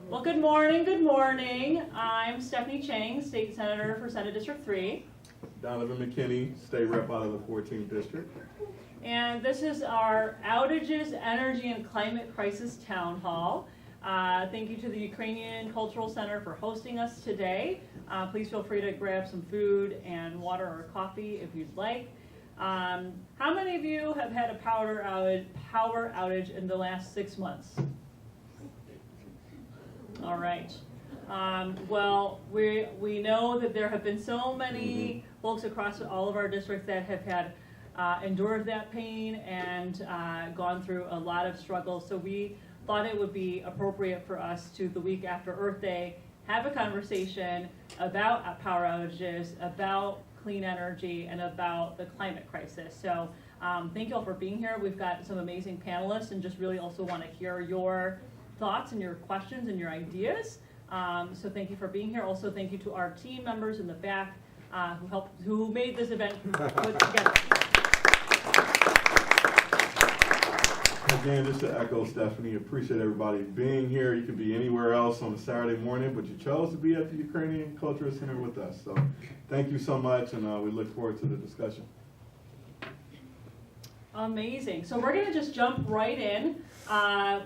Well, good morning, good morning. I'm Stephanie Chang, State Senator for Senate District 3. Donavan McKinney, State Rep out of the 14th District. And this is our Outages, Energy and Climate Crisis Town Hall. Thank you to the Ukrainian Cultural Center for hosting us today. Please feel free to grab some food and water or coffee if you'd like. How many of you have had a power outage in the last 6 months? All right. Well, we know that there have been so many folks across all of our districts that have had endured that pain and gone through a lot of struggles. So we thought it would be appropriate for us to, the week after Earth Day, have a conversation about power outages, about clean energy, and about the climate crisis. So thank you all for being here. We've got some amazing panelists and just really also want to hear your thoughts and your questions and your ideas. So thank you for being here. Also thank you to our team members in the back who made this event put together. Again, just to echo Stephanie, appreciate everybody being here. You could be anywhere else on a Saturday morning, but you chose to be at the Ukrainian Cultural Center with us. So thank you so much, and we look forward to the discussion. Amazing. So we're going to just jump right in.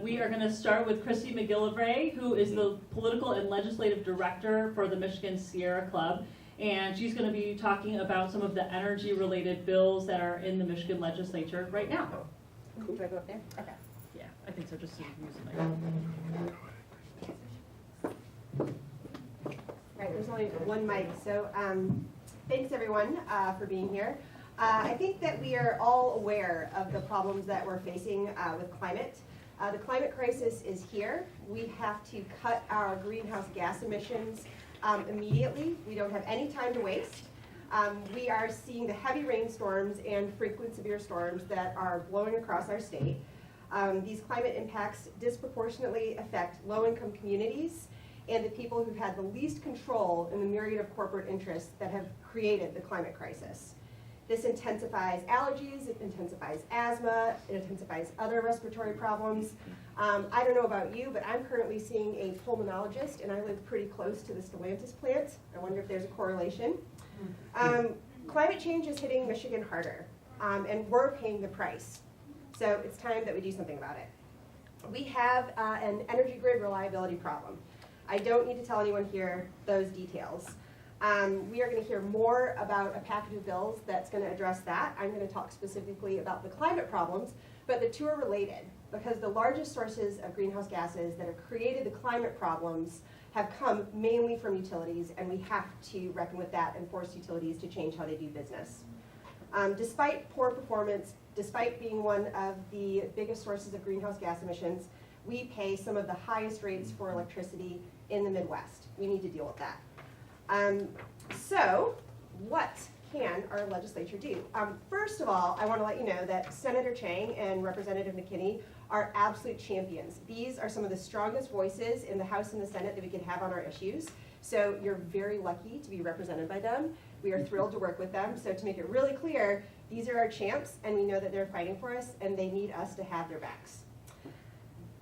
We are going to start with Christy McGillivray, who is the Political and Legislative Director for the Michigan Sierra Club. And she's going to be talking about some of the energy-related bills that are in the Michigan legislature right now. Cool. Do I go up there? Okay. Yeah, I think so. Just so you can use the mic. Right, there's only one mic, so thanks everyone for being here. I think that we are all aware of the problems that we're facing with climate. The climate crisis is here. We have to cut our greenhouse gas emissions immediately. We don't have any time to waste. We are seeing the heavy rainstorms and frequent severe storms that are blowing across our state. These climate impacts disproportionately affect low-income communities and the people who've had the least control in the myriad of corporate interests that have created the climate crisis. This intensifies allergies, it intensifies asthma, it intensifies other respiratory problems. I don't know about you, but I'm currently seeing a pulmonologist, and I live pretty close to the Stellantis plant. I wonder if there's a correlation. Climate change is hitting Michigan harder, and we're paying the price. So it's time that we do something about it. We have an energy grid reliability problem. I don't need to tell anyone here those details. We are going to hear more about a package of bills that's going to address that. I'm going to talk specifically about the climate problems, but the two are related because the largest sources of greenhouse gases that have created the climate problems have come mainly from utilities, and we have to reckon with that and force utilities to change how they do business. Despite poor performance, despite being one of the biggest sources of greenhouse gas emissions, we pay some of the highest rates for electricity in the Midwest. We need to deal with that. So what can our legislature do? First of all, I want to let you know that Senator Chang and Representative McKinney are absolute champions. These are some of the strongest voices in the House and the Senate that we could have on our issues. So you're very lucky to be represented by them. We are thrilled to work with them. So to make it really clear, these are our champs, and we know that they're fighting for us, and they need us to have their backs.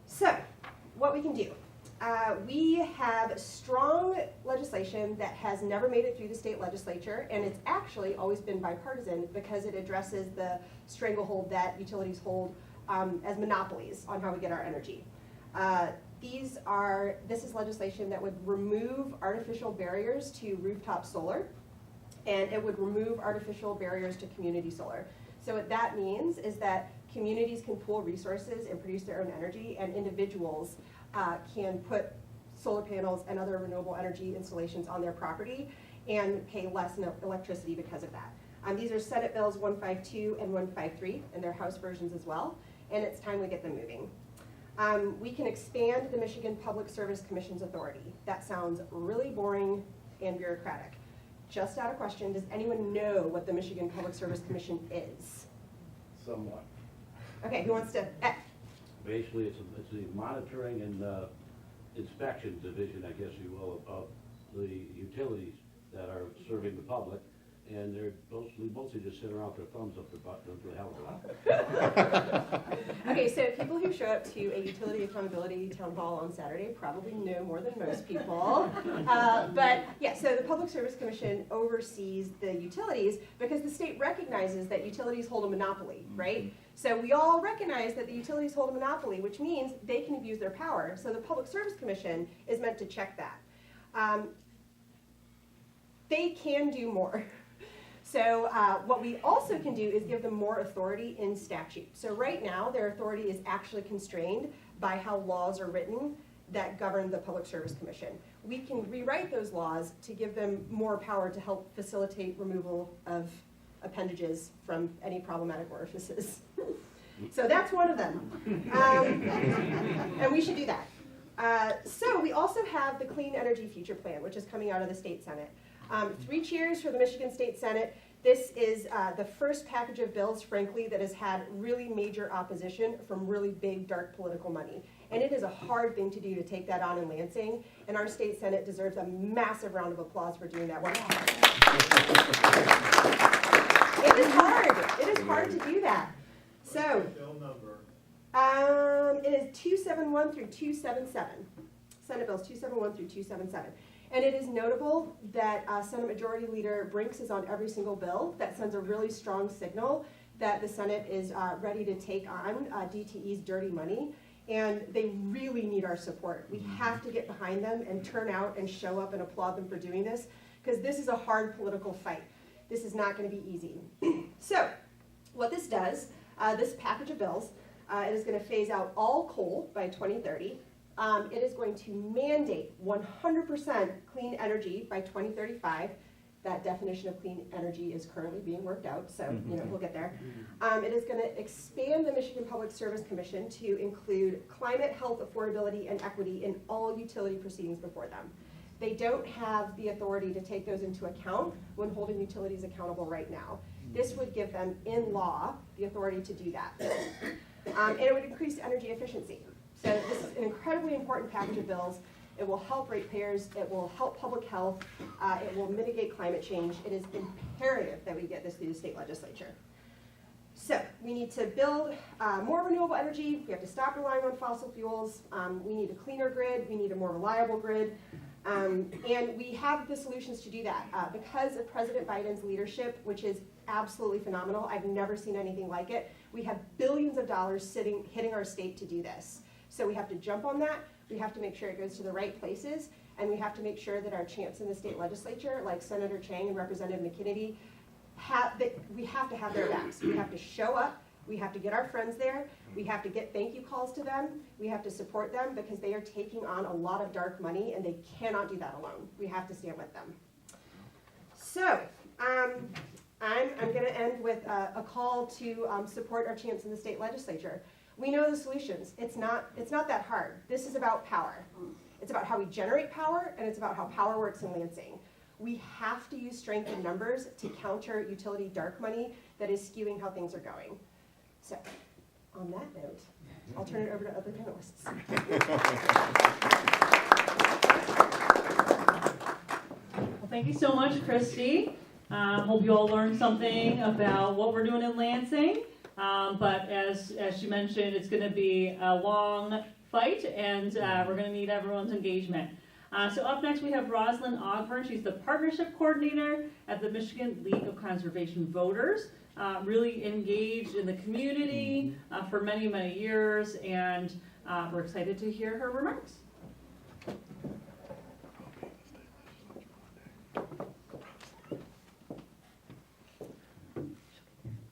So what we can do. We have strong legislation that has never made it through the state legislature, and it's actually always been bipartisan because it addresses the stranglehold that utilities hold as monopolies on how we get our energy. This is legislation that would remove artificial barriers to rooftop solar, and it would remove artificial barriers to community solar. So what that means is that communities can pool resources and produce their own energy, and individuals can put solar panels and other renewable energy installations on their property and pay less in electricity because of that. These are Senate Bills 152 and 153, and they're House versions as well, and it's time we get them moving. We can expand the Michigan Public Service Commission's authority. That sounds really boring and bureaucratic. Just out of question, does anyone know what the Michigan Public Service Commission is? Somewhat. Okay, who wants to? Basically, it's the monitoring and inspection division, I guess you will, of the utilities that are serving the public, and they're mostly just sit around with their thumbs up their butt and do a hell of a lot. Okay, so people who you show up to a utility accountability town hall on Saturday probably know more than most people. But yeah, so the Public Service Commission oversees the utilities because the state recognizes that utilities hold a monopoly, right? So we all recognize that the utilities hold a monopoly, which means they can abuse their power. So the Public Service Commission is meant to check that. They can do more. So what we also can do is give them more authority in statute. So right now, their authority is actually constrained by how laws are written that govern the Public Service Commission. We can rewrite those laws to give them more power to help facilitate removal of appendages from any problematic orifices. So that's one of them. And we should do that. So we also have the Clean Energy Future Plan, which is coming out of the State Senate. 3 cheers for the Michigan State Senate. This is the first package of bills, frankly, that has had really major opposition from really big, dark political money. And it is a hard thing to do to take that on in Lansing, and our state Senate deserves a massive round of applause for doing that work. It is hard. It is hard to do that. So, Bill number. it is 271 through 277. Senate bills 271 through 277. And it is notable that Senate Majority Leader Brinks is on every single bill. That sends a really strong signal that the Senate is ready to take on DTE's dirty money. And they really need our support. We have to get behind them and turn out and show up and applaud them for doing this, because this is a hard political fight. This is not going to be easy. So what this does, this package of bills, it is going to phase out all coal by 2030. It is going to mandate 100% clean energy by 2035. That definition of clean energy is currently being worked out, so we'll get there. It is going to expand the Michigan Public Service Commission to include climate, health, affordability, and equity in all utility proceedings before them. They don't have the authority to take those into account when holding utilities accountable right now. This would give them, in law, the authority to do that. And it would increase energy efficiency. So this is an incredibly important package of bills. It will help ratepayers, it will help public health, it will mitigate climate change. It is imperative that we get this through the state legislature. So we need to build more renewable energy, we have to stop relying on fossil fuels, we need a cleaner grid, we need a more reliable grid, and we have the solutions to do that. Because of President Biden's leadership, which is absolutely phenomenal, I've never seen anything like it, we have billions of dollars hitting our state to do this. So we have to jump on that, we have to make sure it goes to the right places, and we have to make sure that our champs in the state legislature, like Senator Chang and Representative McKinney, we have to have their backs. We have to show up, we have to get our friends there, we have to get thank you calls to them, we have to support them because they are taking on a lot of dark money and they cannot do that alone. We have to stand with them. So, I'm going to end with a call to support our champs in the state legislature. We know the solutions. It's not that hard. This is about power. It's about how we generate power, and it's about how power works in Lansing. We have to use strength in numbers to counter utility dark money that is skewing how things are going. So, on that note, I'll turn it over to other panelists. Well, thank you so much, Christy. Hope you all learned something about what we're doing in Lansing. But as she mentioned, it's going to be a long fight, and we're going to need everyone's engagement. So up next we have Rosalind Ogburn. She's the Partnership Coordinator at the Michigan League of Conservation Voters. Really engaged in the community for many, many years, and we're excited to hear her remarks.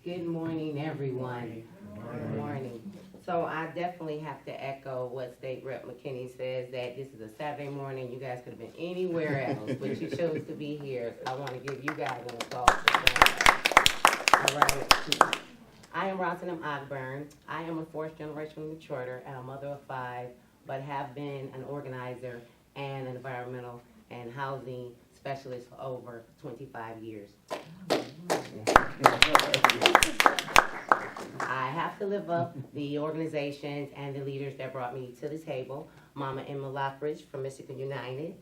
Good morning, everyone. Good morning. So I definitely have to echo what State Rep McKinney says, that this is a Saturday morning. You guys could have been anywhere else, but you chose to be here. So I want to give you guys an applause for that. All right. I am Rosalind Ogburn. I am a fourth generation matriarch and a mother of 5, but have been an organizer and an environmental and housing specialist for over 25 years. I have to live up the organizations and the leaders that brought me to the table. Mama Emma Lockridge from Michigan United.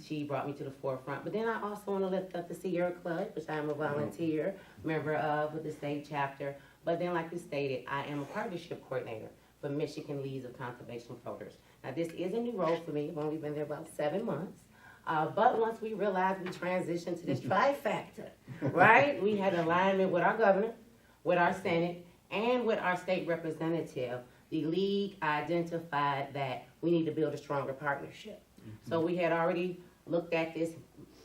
She brought me to the forefront. But then I also want to lift up the Sierra Club, which I'm a volunteer member of with the state chapter. But then, like you stated, I am a partnership coordinator for Michigan Leagues of Conservation Voters. Now, this is a new role for me. I've only been there about 7 months. But once we realized we transitioned to this trifecta, right? We had alignment with our governor, with our Senate, and with our state representative. The league identified that we need to build a stronger partnership. So we had already looked at this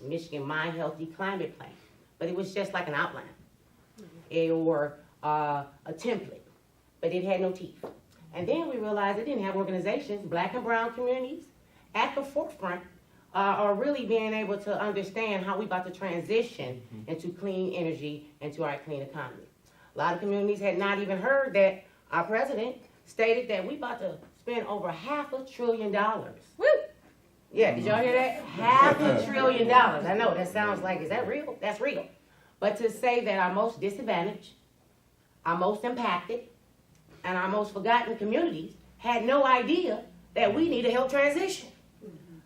Michigan My Healthy Climate Plan, but it was just like an outline or a template, but it had no teeth. And then we realized it didn't have organizations, black and brown communities, at the forefront are really being able to understand how we about to transition into clean energy and to our clean economy. A lot of communities had not even heard that our president stated that we about to spend over $500 billion. Woo! Yeah, did y'all hear that? $500 billion. I know, that sounds like, is that real? That's real. But to say that our most disadvantaged, our most impacted, and our most forgotten communities had no idea that we need to help transition.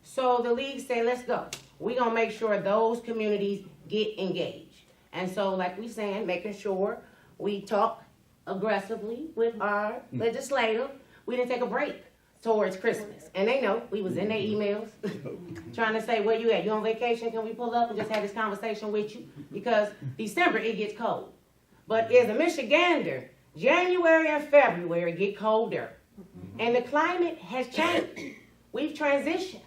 So the league said, let's go. We're going to make sure those communities get engaged. And so, like we saying, making sure we talk aggressively with our legislative. We didn't take a break towards Christmas. And they know we was in their emails trying to say, where you at? You on vacation? Can we pull up and just have this conversation with you? Because December, it gets cold. But as a Michigander, January and February get colder. And the climate has changed. We've transitioned.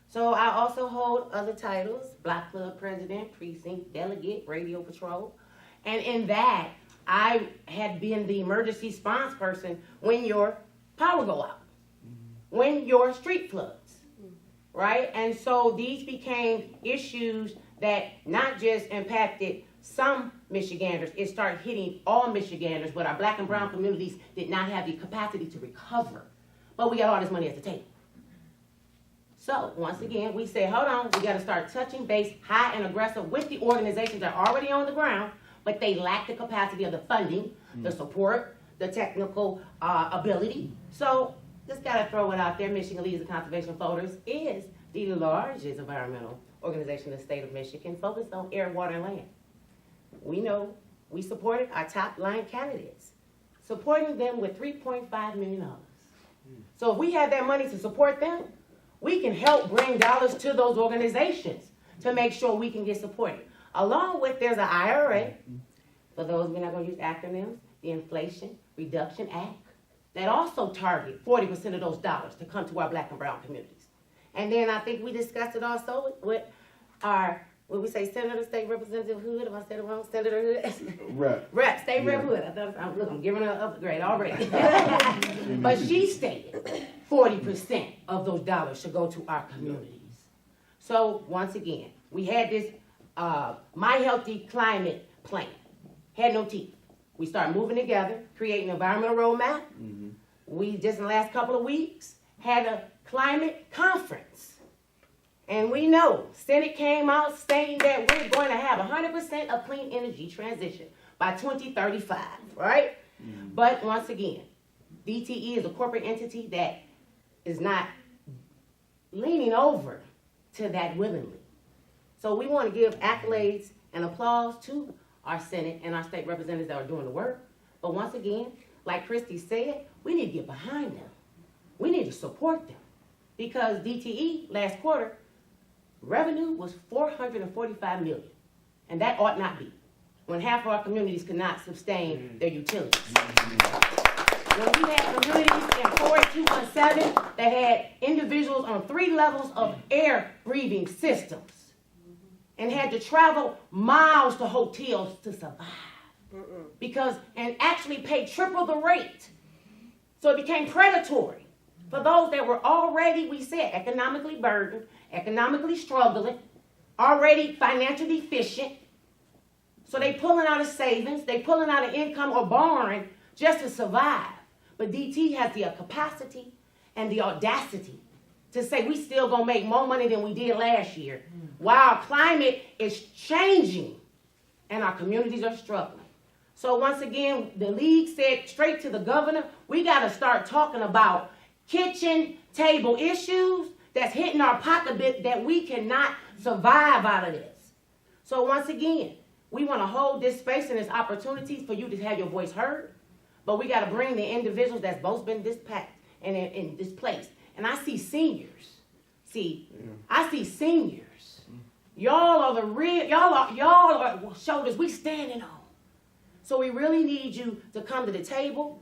So I also hold other titles, Block Club President, Precinct Delegate, Radio Patrol. And in that, I had been the emergency response person when your power go out, when your street floods, right? And so these became issues that not just impacted some Michiganders, it started hitting all Michiganders, but our black and brown communities did not have the capacity to recover. But we got all this money at the table. So, once again, we said, hold on, we got to start touching base high and aggressive with the organizations that are already on the ground, but they lack the capacity of the funding, the support, the technical ability. So, just got to throw it out there. Michigan Leagues of Conservation Voters is the largest environmental organization in the state of Michigan focused on air, water, and land. We know we supported our top line candidates, supporting them with $3.5 million. So if we had that money to support them, we can help bring dollars to those organizations to make sure we can get supported. Along with, there's an IRA, for those we're not going to use acronyms, the Inflation Reduction Act, that also target 40% of those dollars to come to our black and brown communities. And then I think we discussed it also with our, what we say, Senator, State Representative Hood, if I said it wrong, Senator Hood? Rep, State Rep Hood. I'm giving her an upgrade already. But she stated 40% of those dollars should go to our communities. So once again, we had this My Healthy Climate Plan. Had no teeth. We started moving together, creating an environmental roadmap. We just in the last couple of weeks had a climate conference. And we know, Senate came out saying that we're going to have 100% of clean energy transition by 2035, right? But once again, DTE is a corporate entity that is not leaning over to that willingly. So we want to give accolades and applause to our Senate and our state representatives that are doing the work. But once again, like Christy said, we need to get behind them. We need to support them. Because DTE last quarter, revenue was $445 million. And that ought not be, when half of our communities could not sustain their utilities. When we had communities in 48217 that had individuals on 3 levels of air breathing systems and had to travel miles to hotels to survive. Because, and actually pay triple the rate. So it became predatory for those that were already, we said, economically burdened, economically struggling, already financially deficient. So they pulling out of savings, they pulling out of income or borrowing just to survive. But DT has the capacity and the audacity to say we still gonna make more money than we did last year, while climate is changing and our communities are struggling. So once again, the league said straight to the governor, we gotta start talking about kitchen table issues that's hitting our pocketbook that we cannot survive out of this. So once again, we want to hold this space and this opportunity for you to have your voice heard, But we gotta bring the individuals that's both been displaced and displaced. And I see seniors. I see seniors. Y'all are the real, y'all are shoulders we standing on. So we really need you to come to the table.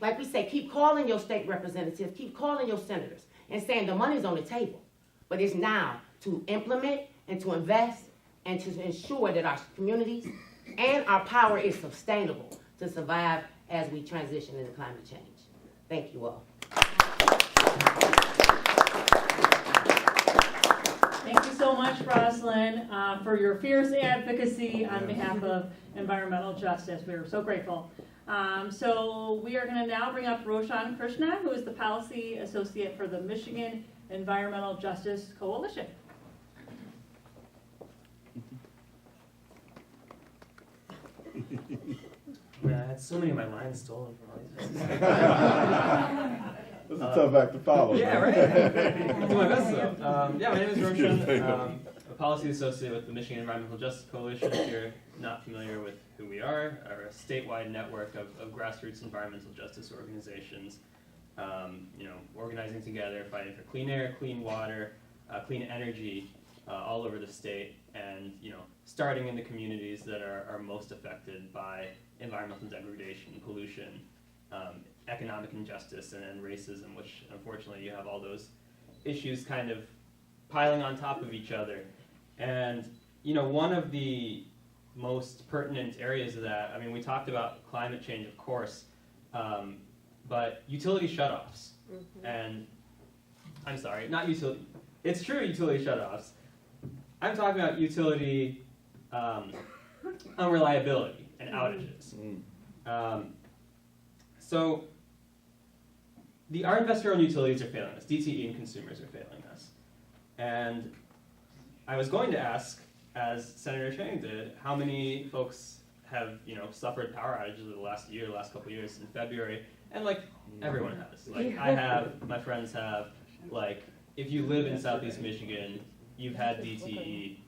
Like we say, keep calling your state representatives, keep calling your senators, and saying the money's on the table. But it's now to implement and to invest and to ensure that our communities and our power is sustainable to survive as we transition into climate change. Thank you all. Thank you so much, Roslyn, for your fierce advocacy on behalf of environmental justice. We are so grateful. So we are going to now bring up Roshan Krishna, who is the Policy Associate for the Michigan Environmental Justice Coalition. Man, I had so many of my lines stolen from all these places. That's a tough act to follow. Yeah, right. I'll do my best though. Yeah, my name is Roshan. A policy associate with the Michigan Environmental Justice Coalition. If you're not familiar with who we are a statewide network of grassroots environmental justice organizations. Organizing together, fighting for clean air, clean water, clean energy all over the state, and starting in the communities that are most affected by environmental degradation, pollution, economic injustice, and racism, which unfortunately you have all those issues kind of piling on top of each other. And one of the most pertinent areas of that, we talked about climate change, of course, but utility shutoffs. Mm-hmm. And I'm sorry, not utility. It's true, utility shutoffs. I'm talking about utility unreliability and outages. So our investor-owned utilities are failing us. DTE and consumers are failing us. And I was going to ask, as Senator Chang did, how many folks have suffered power outages over the last couple of years in February, and everyone has. I have, my friends have. If you live in Southeast Michigan, you've had DTE,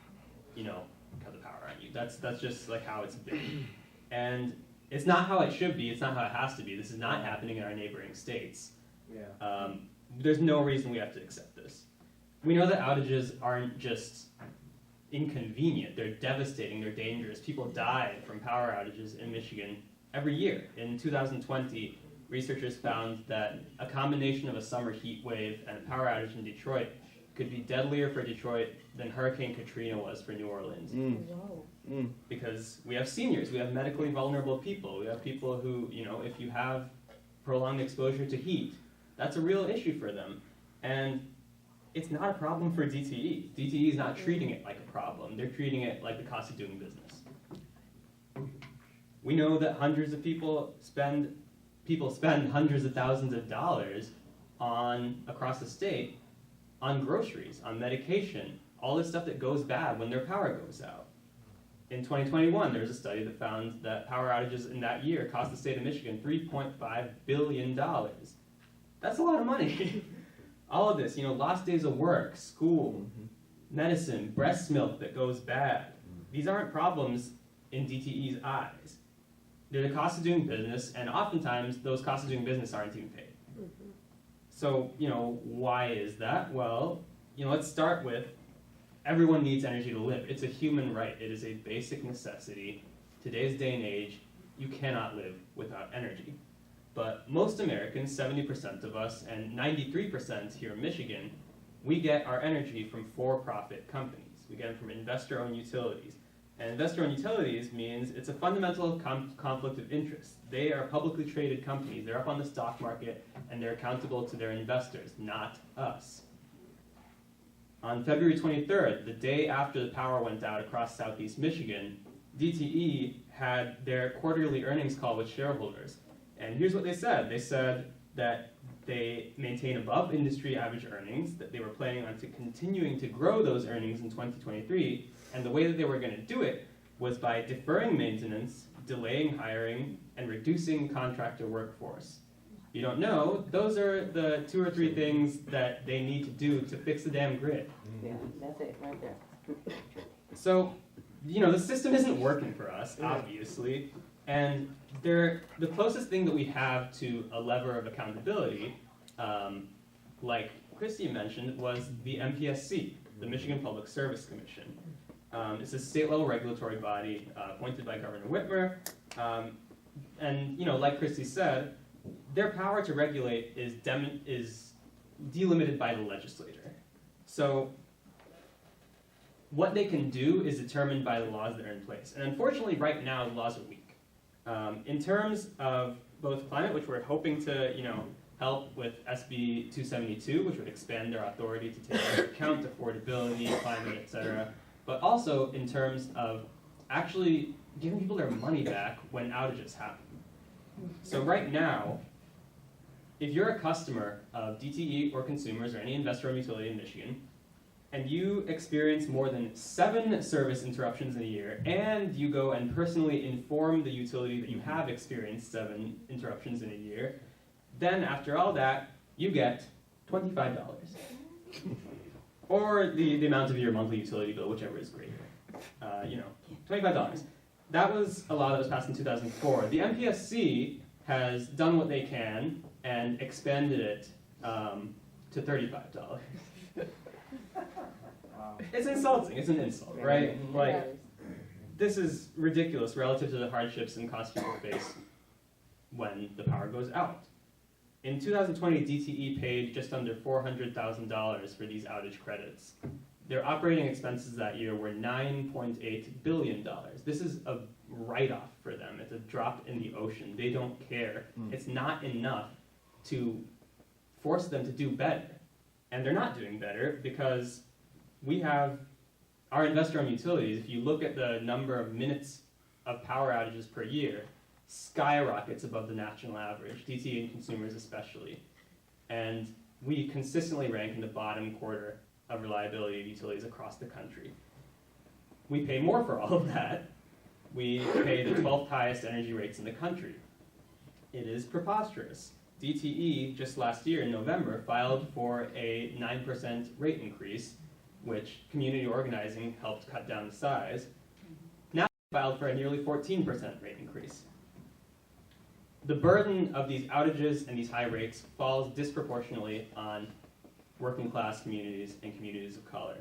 cut the power on you. That's just how it's been. And it's not how it should be. It's not how it has to be. This is not happening in our neighboring states. Yeah. There's no reason we have to accept this. We know that outages aren't just inconvenient. They're devastating. They're dangerous. People die from power outages in Michigan every year. In 2020, researchers found that a combination of a summer heat wave and a power outage in Detroit could be deadlier for Detroit than Hurricane Katrina was for New Orleans. Because we have seniors, we have medically vulnerable people, we have people who, if you have prolonged exposure to heat, that's a real issue for them. And it's not a problem for DTE. DTE is not treating it like a problem. They're treating it like the cost of doing business. We know that hundreds of people spend hundreds of thousands of dollars across the state on groceries, on medication, all this stuff that goes bad when their power goes out. In 2021, there was a study that found that power outages in that year cost the state of Michigan $3.5 billion. That's a lot of money. All of this, lost days of work, school, medicine, breast milk that goes bad. These aren't problems in DTE's eyes. They're the cost of doing business, and oftentimes those costs of doing business aren't even paid. So, why is that? Well, let's start with everyone needs energy to live. It's a human right. It is a basic necessity. Today's day and age, you cannot live without energy. But most Americans, 70% of us, and 93% here in Michigan, we get our energy from for-profit companies. We get them from investor-owned utilities. And investor-owned utilities means it's a fundamental conflict of interest. They are publicly traded companies. They're up on the stock market, and they're accountable to their investors, not us. On February 23rd, the day after the power went out across Southeast Michigan, DTE had their quarterly earnings call with shareholders. And here's what they said. They said that they maintain above industry average earnings, that they were planning on continuing to grow those earnings in 2023, and the way that they were going to do it was by deferring maintenance, delaying hiring, and reducing contractor workforce. You don't know, those are the 2 or 3 things that they need to do to fix the damn grid. Yeah, that's it right there. So, the system isn't working for us, obviously. And they're the closest thing that we have to a lever of accountability, like Christy mentioned, was the MPSC, the Michigan Public Service Commission. It's a state-level regulatory body appointed by Governor Whitmer, and like Christy said, their power to regulate is delimited by the legislature. So what they can do is determined by the laws that are in place. And unfortunately, right now, the laws are weak. In terms of both climate, which we're hoping to, help with SB 272, which would expand their authority to take into account affordability, climate, etc. But also in terms of actually giving people their money back when outages happen. So right now, if you're a customer of DTE or consumers or any investor-owned utility in Michigan, and you experience more than 7 service interruptions in a year, and you go and personally inform the utility that you have experienced 7 interruptions in a year, then after all that, you get $25. Or the amount of your monthly utility bill, whichever is greater. $25. That was a law that was passed in 2004. The MPSC has done what they can and expanded it to $35. It's insulting. It's an insult, right? Like, this is ridiculous relative to the hardships and costs people face when the power goes out. In 2020, DTE paid just under $400,000 for these outage credits. Their operating expenses that year were $9.8 billion. This is a write-off for them. It's a drop in the ocean. They don't care. It's not enough to force them to do better. And they're not doing better because we have our investor-owned utilities. If you look at the number of minutes of power outages per year, skyrockets above the national average, DTE and consumers especially. And we consistently rank in the bottom quarter of reliability of utilities across the country. We pay more for all of that. We pay the 12th highest energy rates in the country. It is preposterous. DTE, just last year in November, filed for a 9% rate increase, which community organizing helped cut down the size. Now filed for a nearly 14% rate increase. The burden of these outages and these high rates falls disproportionately on working class communities and communities of color.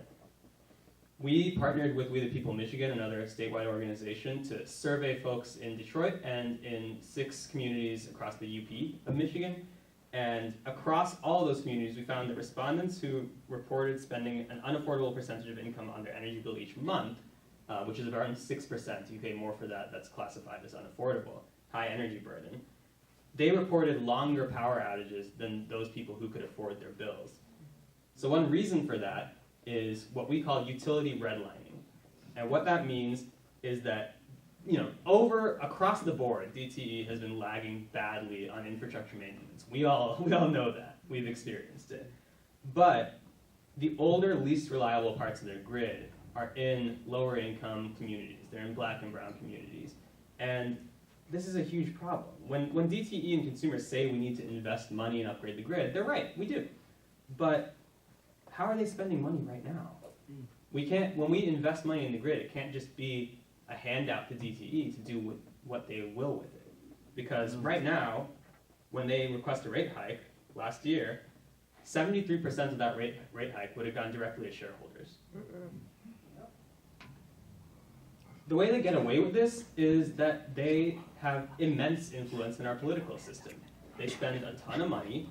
We partnered with We the People Michigan, another statewide organization, to survey folks in Detroit and in 6 communities across the UP of Michigan. And across all those communities, we found that respondents who reported spending an unaffordable percentage of income on their energy bill each month, which is around 6%, you pay more for that, that's classified as unaffordable, high energy burden. They reported longer power outages than those people who could afford their bills. So one reason for that is what we call utility redlining. And what that means is that, across the board, DTE has been lagging badly on infrastructure maintenance. We all know that. We've experienced it. But the older, least reliable parts of their grid are in lower income communities. They're in black and brown communities. And this is a huge problem. When DTE and consumers say we need to invest money and upgrade the grid, they're right, we do. But how are they spending money right now? When we invest money in the grid, it can't just be a handout to DTE to do what they will with it. Because right now, when they request a rate hike last year, 73% of that rate hike would have gone directly to shareholders. The way they get away with this is that they have immense influence in our political system. They spend a ton of money.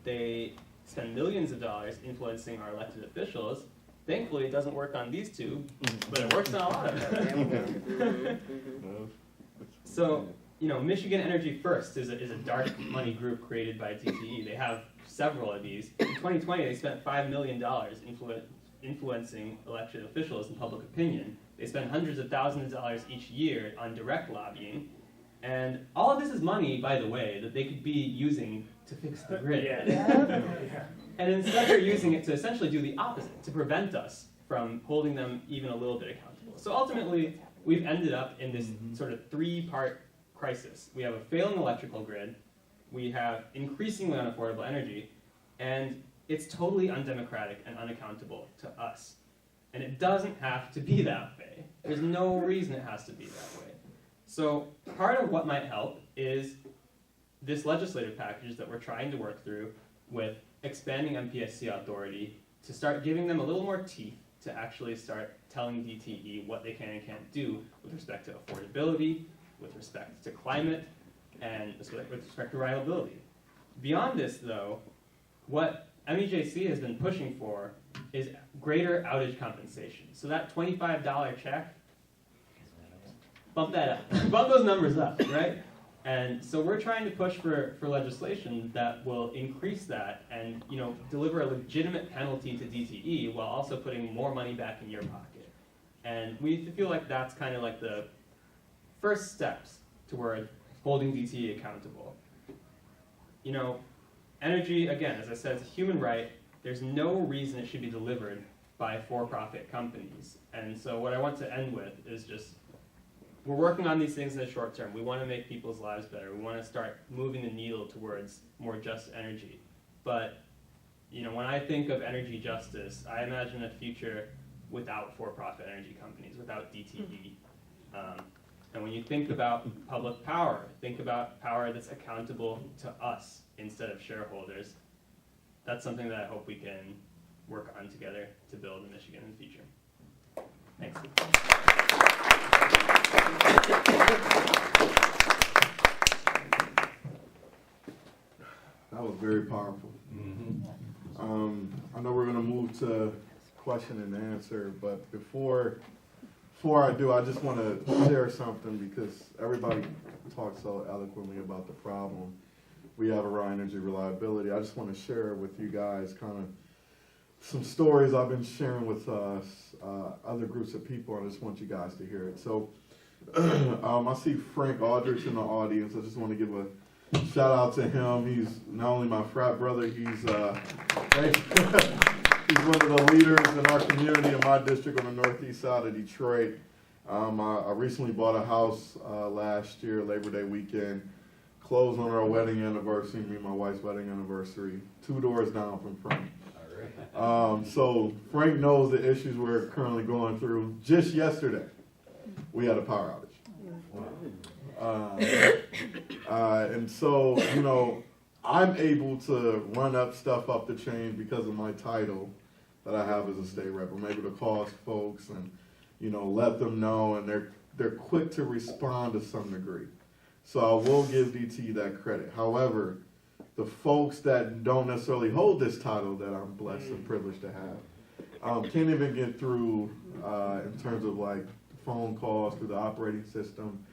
They spend millions of dollars influencing our elected officials. Thankfully, it doesn't work on these two, but it works on a lot of them. So, Michigan Energy First is a dark money group created by DTE. They have several of these. In 2020, they spent $5 million influencing elected officials and public opinion. They spend hundreds of thousands of dollars each year on direct lobbying. And all of this is money, by the way, that they could be using to fix the grid. And instead they're using it to essentially do the opposite, to prevent us from holding them even a little bit accountable. So ultimately, we've ended up in this sort of 3-part crisis. We have a failing electrical grid, we have increasingly unaffordable energy, and it's totally undemocratic and unaccountable to us. And it doesn't have to be that way. There's no reason it has to be that way. So part of what might help is this legislative package that we're trying to work through with expanding MPSC authority to start giving them a little more teeth to actually start telling DTE what they can and can't do with respect to affordability, with respect to climate, and with respect to reliability. Beyond this, though, what MEJC has been pushing for is greater outage compensation. So that $25 check, bump that up, bump those numbers up, right? And so we're trying to push for legislation that will increase that and, you know, deliver a legitimate penalty to DTE while also putting more money back in your pocket. And we feel like that's kind of like the first steps toward holding DTE accountable. You know, energy, again, as I said, is a human right. There's no reason it should be delivered by for-profit companies. And so what I want to end with is just, we're working on these things in the short term. We want to make people's lives better. We want to start moving the needle towards more just energy. But, you know, when I think of energy justice, I imagine a future without for-profit energy companies, without DTE. And when you think about public power, think about power that's accountable to us instead of shareholders. That's something that I hope we can work on together to build in Michigan in the future. Thanks. That was very powerful. I know we're going to move to question and answer, but before I do, I just want to share something because everybody talks so eloquently about the problem we have around energy reliability. I just want to share with you guys kind of some stories I've been sharing with other groups of people, and I just want you guys to hear it. So I see Frank Aldrich in the audience. I just want to give a shout out to him. He's not only my frat brother, he's he's one of the leaders in our community in my district on the northeast side of Detroit. I recently bought a house last year, Labor Day weekend, closed on our wedding anniversary, me and my wife's wedding anniversary, 2 doors down from Frank. So Frank knows the issues we're currently going through. Just yesterday, we had a power outage. And so, you know, I'm able to run stuff up the chain because of my title that I have as a state rep. I'm able to call folks and, you know, let them know, and they're quick to respond to some degree. So I will give DT that credit. However, the folks that don't necessarily hold this title that I'm blessed and privileged to have can't even get through in terms of like phone calls through the operating system.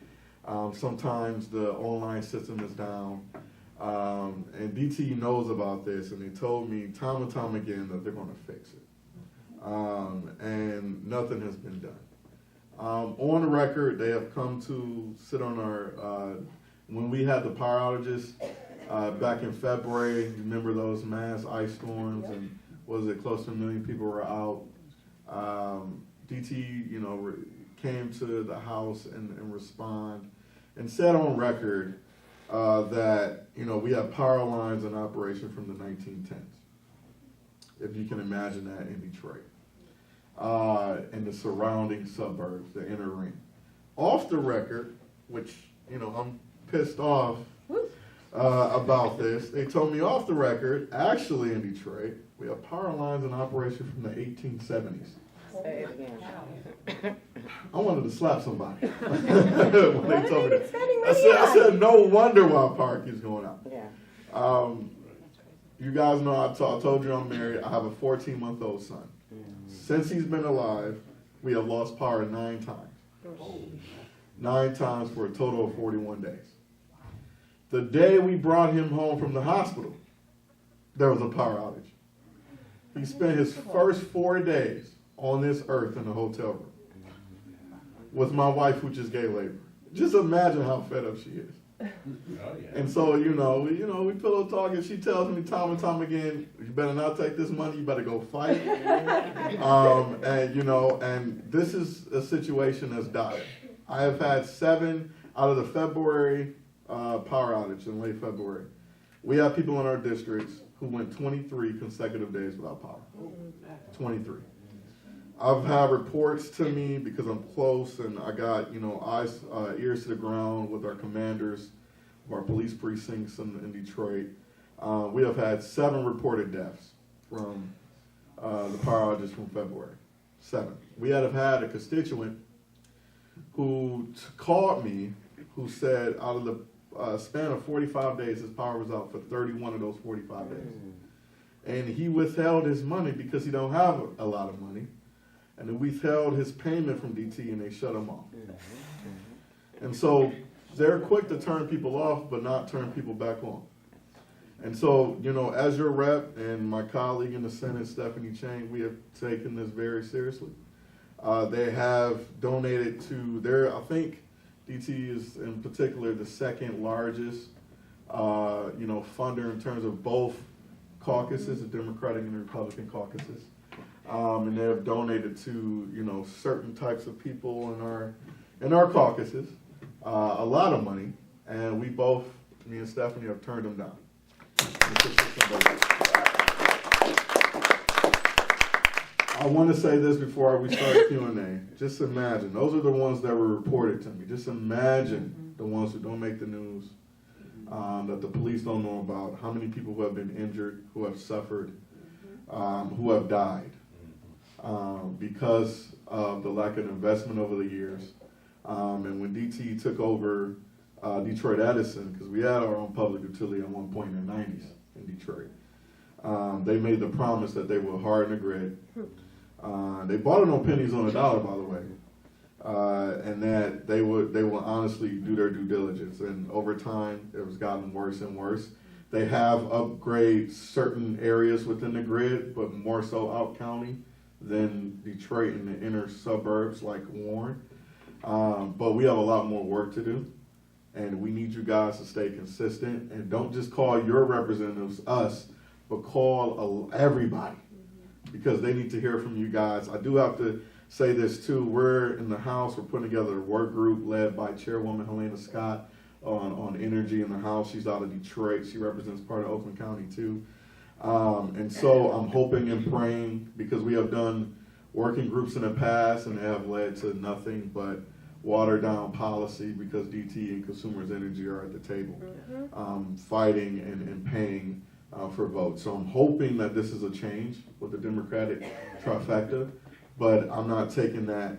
Sometimes the online system is down. And DT knows about this, and they told me time and time again that they're going to fix it. And nothing has been done. On the record, they have come to sit on our, when we had the power outages back in February, remember those mass ice storms, and was it close to 1 million people were out. DT, you know, came to the house and respond and said on record that, you know, we have power lines in operation from the 1910s, if you can imagine that in Detroit, and the surrounding suburbs, the inner ring. Off the record, which, you know, I'm pissed off about this, they told me off the record, actually in Detroit, we have power lines in operation from the 1870s. Say it again. I wanted to slap somebody when they told me that. I said, no wonder why power keeps going out. Yeah. You guys know I told you I'm married. I have a 14-month-old son. Since he's been alive, we have lost power 9 times. 9 times for a total of 41 days. The day we brought him home from the hospital, there was a power outage. He spent his first 4 days on this earth in a hotel room with my wife, who just gave labor. Just imagine how fed up she is. Oh, yeah. And so, we pillow talk, and she tells me time and time again, you better not take this money, you better go fight. And this is a situation that's dire. I have had 7 out of the February power outage in late February. We have people in our districts who went 23 consecutive days without power. 23. I've had reports to me because I'm close and I got, eyes, ears to the ground with our commanders of our police precincts in Detroit. We have had 7 reported deaths from the power outage from February. 7. We had a constituent who called me who said out of the span of 45 days, his power was out for 31 of those 45 days. And he withheld his money because he don't have a lot of money. And they withheld his payment from DT and they shut him off. And so they're quick to turn people off, but not turn people back on. And so, as your rep and my colleague in the Senate, Stephanie Chang, we have taken this very seriously. They have donated to I think DT is in particular the second largest, funder in terms of both caucuses, the Democratic and the Republican caucuses. And they have donated to, certain types of people in our caucuses, a lot of money, and me and Stephanie have turned them down. I want to say this before we start Q&A. Just imagine, those are the ones that were reported to me. Just imagine the ones who don't make the news, that the police don't know about, how many people who have been injured, who have suffered, who have died because of the lack of investment over the years. And when DT took over Detroit Edison, because we had our own public utility at one point in the 90s in Detroit, they made the promise that they would harden the grid. They bought it on pennies on the dollar, by the way, and that they will honestly do their due diligence. And over time, it has gotten worse and worse. They have upgraded certain areas within the grid, but more so out county than Detroit and the inner suburbs like Warren. But we have a lot more work to do. And we need you guys to stay consistent and don't just call your representatives us, but call everybody because they need to hear from you guys. I do have to say this too. We're in the House. We're putting together a work group led by Chairwoman Helena Scott on energy in the House. She's out of Detroit. She represents part of Oakland County too. And so I'm hoping and praying because we have done working groups in the past and they have led to nothing but watered down policy because DT and Consumers Energy are at the table fighting and paying for votes. So I'm hoping that this is a change with the Democratic trifecta, but I'm not taking that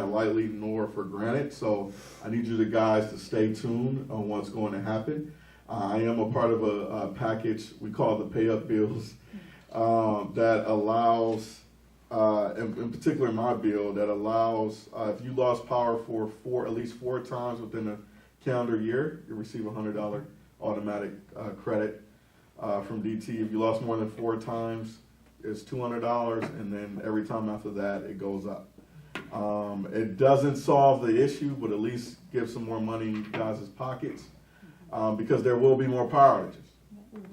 lightly nor for granted. So I need you guys to stay tuned on what's going to happen. I am a part of a package we call the pay up bills that allows in particular my bill that allows if you lost power for at least 4 times within a calendar year, you receive $100 automatic credit from DT. If you lost more than 4 times, it's $200, and then every time after that, it goes up. It doesn't solve the issue, but at least give some more money in you guys' pockets because there will be more power outages.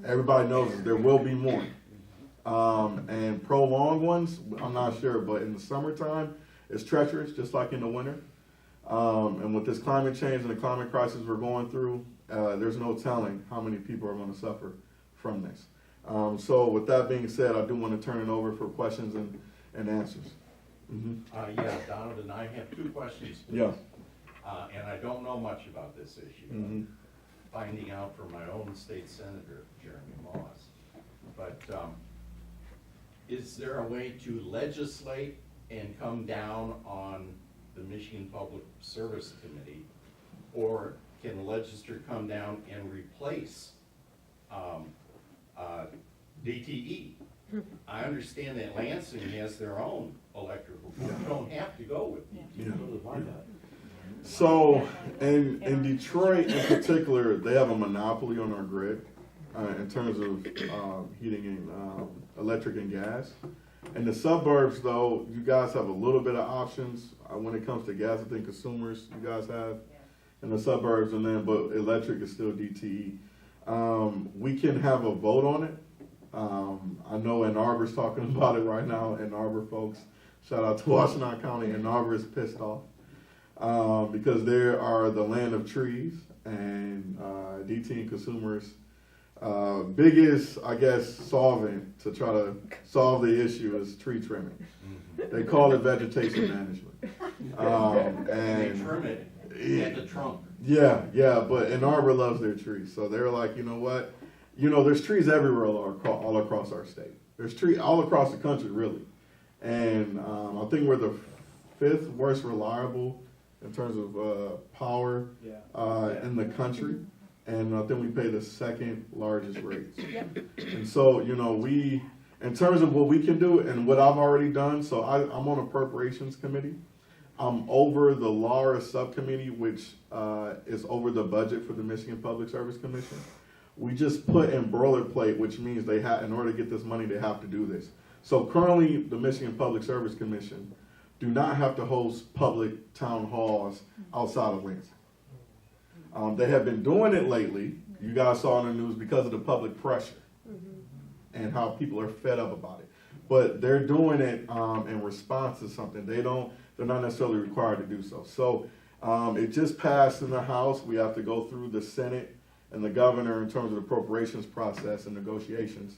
Everybody knows this, there will be more. And prolonged ones, I'm not sure, but in the summertime, it's treacherous, just like in the winter. And with this climate change and the climate crisis we're going through, there's no telling how many people are going to suffer from this. So with that being said, I do want to turn it over for questions and answers. Yeah, Donavan, I have 2 questions. Yeah. And I don't know much about this issue. Finding out from my own state senator, Jeremy Moss. But is there a way to legislate and come down on the Michigan Public Service Committee? Or can the legislature come down and replace DTE? I understand that Lansing has their own electrical, you don't have to go with DTE. So in Detroit in particular, they have a monopoly on our grid in terms of heating and electric and gas. In the suburbs though, you guys have a little bit of options when it comes to gas. I think Consumers you guys have in the suburbs, and then but electric is still DTE. We can have a vote on it. I know Ann Arbor's talking about it right now. Ann Arbor folks, shout out to Washington County. Ann Arbor is pissed off because there are the land of trees, and DT and Consumers biggest, I guess, solvent to try to solve the issue is tree trimming. They call it vegetation management. And they And trim it at the trunk. yeah, but Ann Arbor loves their trees, so they're like, you know what? There's trees everywhere all across our state. There's trees all across the country, really. And I think we're the 5th worst reliable in terms of power in the country. And I think we pay the 2nd largest rates. And so, in terms of what we can do and what I've already done, so I'm on appropriations committee. I'm over the LARA subcommittee, which is over the budget for the Michigan Public Service Commission. We just put in boilerplate, which means in order to get this money, they have to do this. So currently, the Michigan Public Service Commission do not have to host public town halls outside of Lansing. They have been doing it lately. You guys saw in the news because of the public pressure and how people are fed up about it. But they're doing it in response to something. They're not necessarily required to do so. So it just passed in the House. We have to go through the Senate and the governor in terms of the appropriations process and negotiations.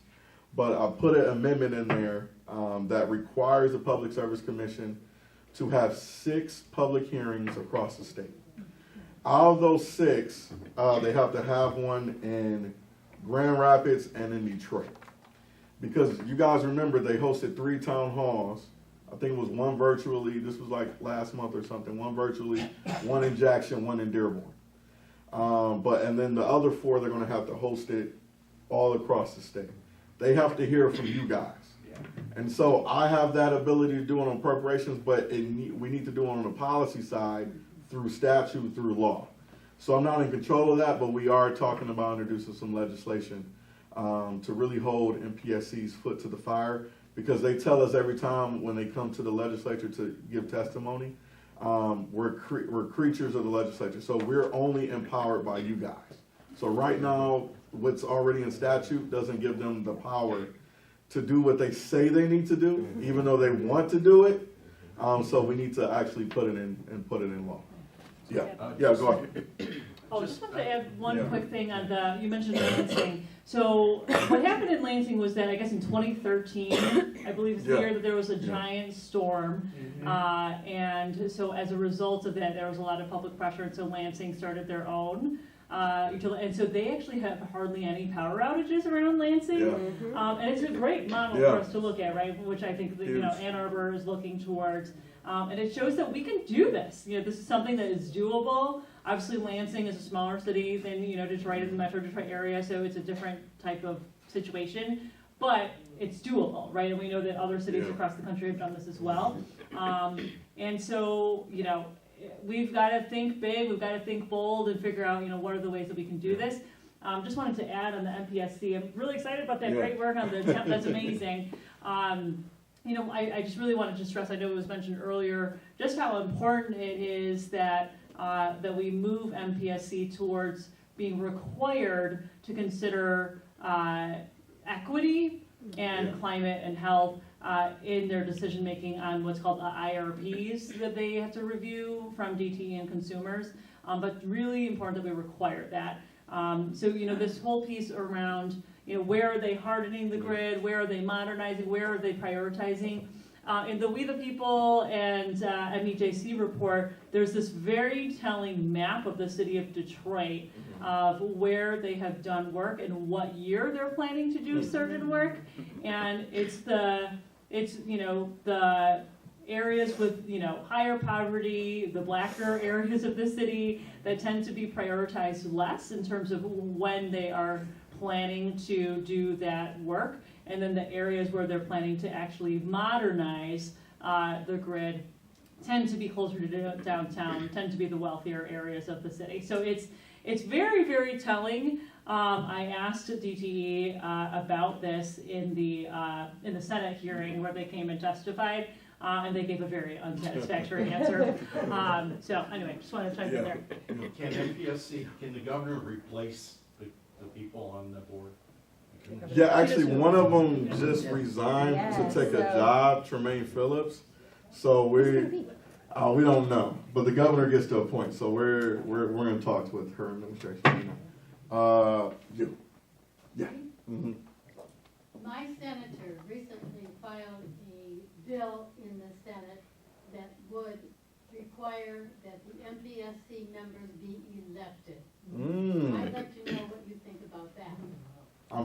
But I put an amendment in there that requires the Public Service Commission to have 6 public hearings across the state. Out of those 6, they have to have one in Grand Rapids and in Detroit. Because you guys remember they hosted 3 town halls. I think it was one virtually, this was like last month or something, one virtually, one in Jackson, one in Dearborn. And then the other 4, they're gonna have to host it all across the state. They have to hear from you guys. And so I have that ability to do it on appropriations, but we need to do it on the policy side through statute, through law. So I'm not in control of that, but we are talking about introducing some legislation to really hold MPSC's foot to the fire, because they tell us every time when they come to the legislature to give testimony, we're creatures of the legislature. So we're only empowered by you guys. So right now, what's already in statute doesn't give them the power to do what they say they need to do, even though they want to do it. So we need to actually put it in law. Yeah, go ahead. Just wanted to add one quick thing on you mentioned Lansing. So what happened in Lansing was that I guess in 2013, I believe is the year that there was a giant storm. And so as a result of that, there was a lot of public pressure, and so Lansing started their own utility. And so they actually have hardly any power outages around Lansing. And it's a great model for us to look at, right? Which I think that, Ann Arbor is looking towards. And it shows that we can do this. This is something that is doable. Obviously, Lansing is a smaller city than, Detroit is the Metro Detroit area, so it's a different type of situation. But it's doable, right? And we know that other cities across the country have done this as well. And so, we've got to think big, we've got to think bold and figure out, what are the ways that we can do this. Just wanted to add on the MPSC, I'm really excited about that great work on the temp, that's amazing. I just really wanted to stress, I know it was mentioned earlier, just how important it is that we move MPSC towards being required to consider equity and climate and health in their decision making on what's called IRPs that they have to review from DTE and consumers. But really important that we require that. So this whole piece around where are they hardening the grid, where are they modernizing, where are they prioritizing. In the We the People and MEJC report, there's this very telling map of the city of Detroit of where they have done work and what year they're planning to do certain work. And it's the areas with higher poverty, the blacker areas of the city that tend to be prioritized less in terms of when they are planning to do that work, and then the areas where they're planning to actually modernize the grid tend to be closer to downtown, tend to be the wealthier areas of the city. So it's very, very telling. I asked DTE about this in the Senate hearing where they came and testified, and they gave a very unsatisfactory answer. So anyway, just wanted to chime in there. Can the governor replace the people on the board? Yeah, actually, one of them just resigned to take a job, Tremaine Phillips. So we don't know, but the governor gets to a point. So we're going to talk with her administration. Yeah.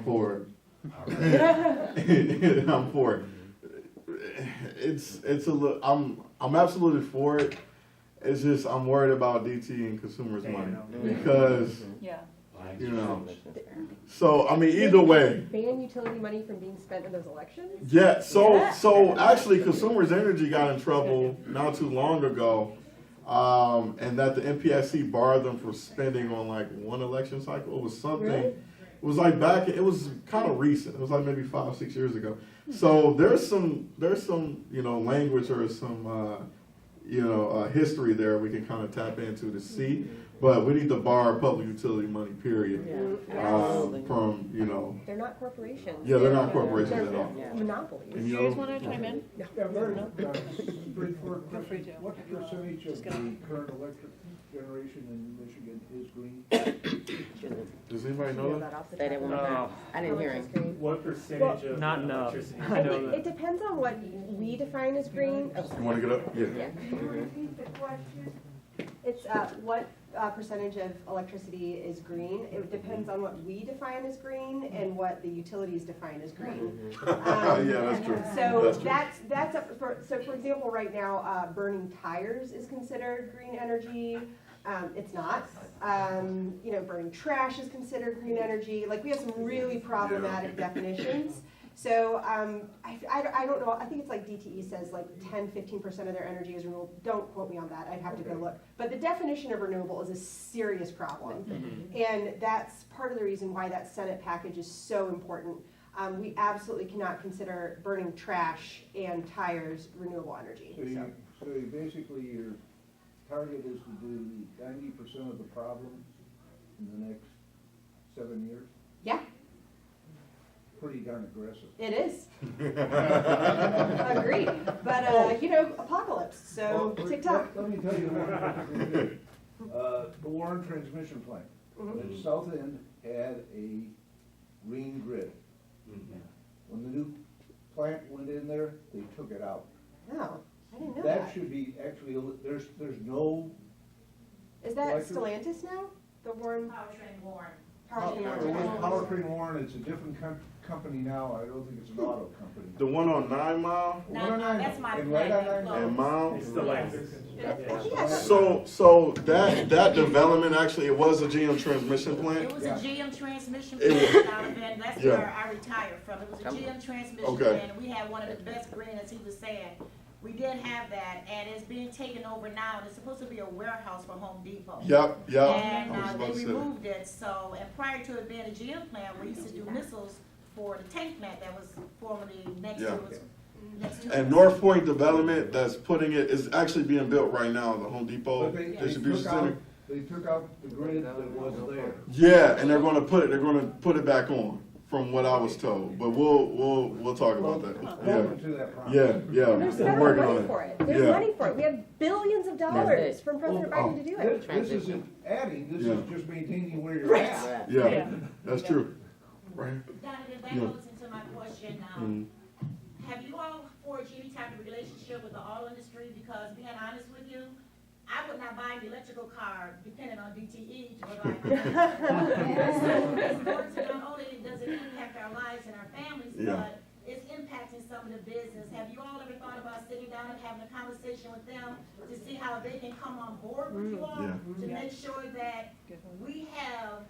for it. All right. I'm for it. It's a little. I'm absolutely for it. It's just I'm worried about DT and consumers' money because Yeah. you know. So I mean, either way. Ban utility money from being spent in those elections? Yeah. So actually, Consumers Energy got in trouble not too long ago, and that the MPSC barred them for spending on like one election cycle. It was something. Really? It was like back. It was kind of recent. It was like maybe 5-6 years ago. So there's some language or some history there we can kind of tap into to see. But we need to bar public utility money, period. From They're not corporations. Yeah, they're not corporations at all. They're monopolies. And, Do you guys want to chime in? Feel free to. What percentage of the current electric generation in Michigan is green? Does anybody know that? Say that one more time. I didn't hear him. What percentage of Not enough. electricity? I think it depends on what we define as green. Oh, You want to get up? Yeah. Yeah. Can you repeat the question? It's what percentage of electricity is green. It depends on what we define as green and what the utilities define as green. Yeah, that's true. So That's true. that's up for, so for example, right now, burning tires is considered green energy. It's not. Burning trash is considered green energy. Like, we have some really problematic definitions. So I don't know. I think it's like DTE says like 10-15% of their energy is renewable. Don't quote me on that. I'd have to go look. But the definition of renewable is a serious problem, and that's part of the reason why that Senate package is so important. We absolutely cannot consider burning trash and tires renewable energy. So basically your target is to do 90% of the problem in the next 7 years? Yeah, Pretty darn aggressive. it is. Agreed. But apocalypse. So Well, TikTok. Let me tell you one. The Warren transmission plant. Mhm. The south end had a green grid. When the new plant went in there, they took it out. No, I didn't know That that. should be actually, there's no. Is that electric- Stellantis now? The Warren Powertrain Warren. Powertrain It was Warren. Powertrain Warren, it's a different company now, I don't think it's an auto company. The one on 9 Mile No, that's my And right on plan. nine- and Mile. It's the lights. So that development actually, it was a GM transmission It plant. was a GM transmission It was- plant, Donavan, that's Yeah. where I retired from. It was a GM transmission Okay. plant, and we had one of the best green, as he was saying. We did have that, and it's being taken over now, and it's supposed to be a warehouse for Home Depot. Yep. And I was about they to say. removed it, so, and prior to it being a GM plant, we used to do missiles for the tank plant that was formerly next to Yeah. it. Next to And it. North Point Development that's putting it is actually being built right now, the Home Depot But they distribution took out, center. they took out the grid that was there. Yeah, and they're gonna put it back on, from what I was told. But we'll talk about that. Welcome to that process. Yeah, There's we're federal working on money it. for it. There's Yeah. money for it. We have billions of dollars it. from President Biden to do it. This isn't adding, this Yeah. is just maintaining where you're Right. at. Yeah, that's true. Right. Donovan, that Yeah. goes into my question now. Mhm. Have you all forged any type of relationship with the auto industry? Because being honest with you, I would not buy an electrical car depending on DTE to provide. So it's important to not only does it impact our lives and our families, Yeah. but it's impacting some of the business. Have you all ever thought about sitting down and having a conversation with them to see how they can come on board with you all? Yeah. To make sure that we have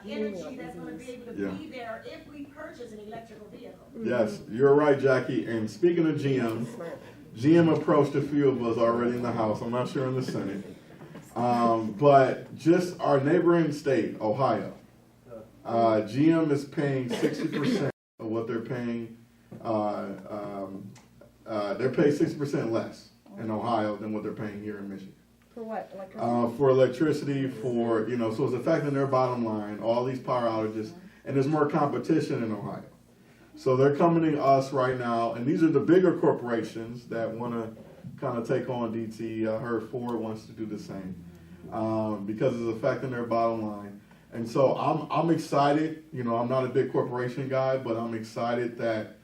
energy that's gonna be able to Yeah. be there if we purchase an electrical vehicle. Yes, you're right, Jackie. And speaking of GM, GM approached a few of us already in the House. I'm not sure in the Senate. But just our neighboring state, Ohio, GM is paying 60% of what they're paying. They're paying 60% less in Ohio than what they're paying here in Michigan. For what? Electricity? For electricity, so it's affecting their bottom line, all these power outages, and there's more competition in Ohio. So they're coming to us right now, and these are the bigger corporations that want to kind of take on DT. I heard Ford wants to do the same because it's affecting their bottom line. And so I'm excited. I'm not a big corporation guy, but I'm excited that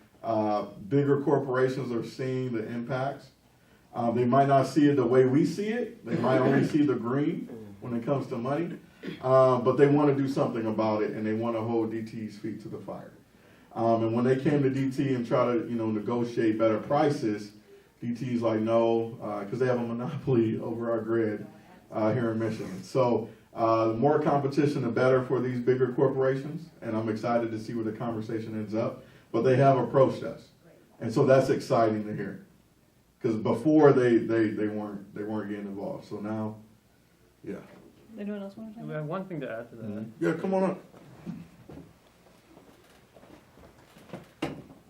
bigger corporations are seeing the impacts. They might not see it the way we see it. They might only see the green when it comes to money. but they want to do something about it, and they want to hold DTE's feet to the fire. And when they came to DT and try to, negotiate better prices, DT's like, no, because they have a monopoly over our grid here in Michigan. So the more competition, the better for these bigger corporations, and I'm excited to see where the conversation ends up. But they have approached us, and so that's exciting to hear. Because before they weren't getting involved. So now, yeah. Anyone else want to? I have one thing to add to that. Yeah, come on up.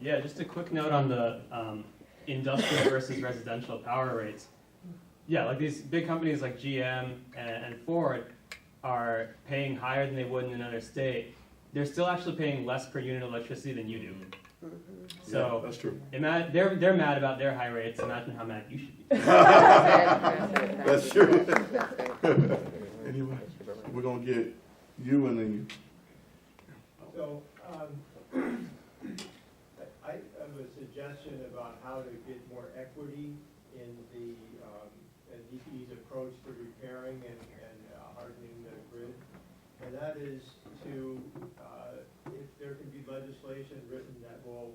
Yeah, just a quick note on the industrial versus residential power rates. Yeah, like these big companies like GM and Ford are paying higher than they would in another state. They're still actually paying less per unit of electricity than you do. So yeah, that's true. they're mad about their high rates. Imagine how mad you should be. That's true. Anyway, we're gonna get you and then you. So, I have a suggestion about how to get more equity in the DTE's approach to repairing and hardening the grid. And that is to, if there can be legislation written that will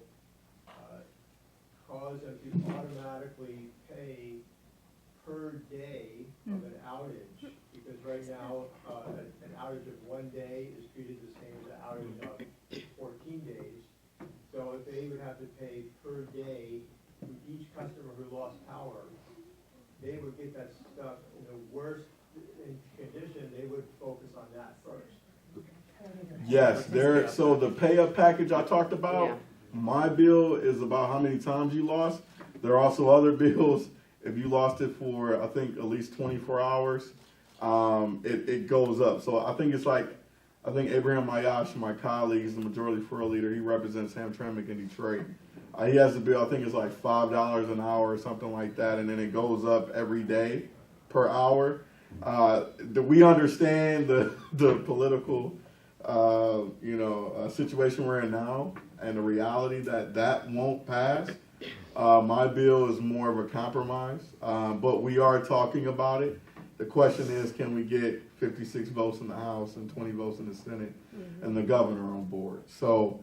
cause them to automatically pay per day of an outage, because right now, an outage of 1 day is treated the same as an outage of 14 days. So if they would have to pay per day to each customer who lost power, they would get that stuff in the worst condition, they would focus on that first. Yes, so the pay up package I talked about, Yeah. my bill is about how many times you lost. There are also other bills, if you lost it for, I think, at least 24 hours, it goes up. So I think it's like, Abraham Mayash, my colleague, is the majority floor leader. He represents Hamtramck in Detroit. He has a bill, I think it's like $5 an hour or something like that, and then it goes up every day per hour. We understand the political, situation we're in now, and the reality that won't pass. My bill is more of a compromise, but we are talking about it. The question is, can we get 56 votes in the House and 20 votes in the Senate and the governor on board? So,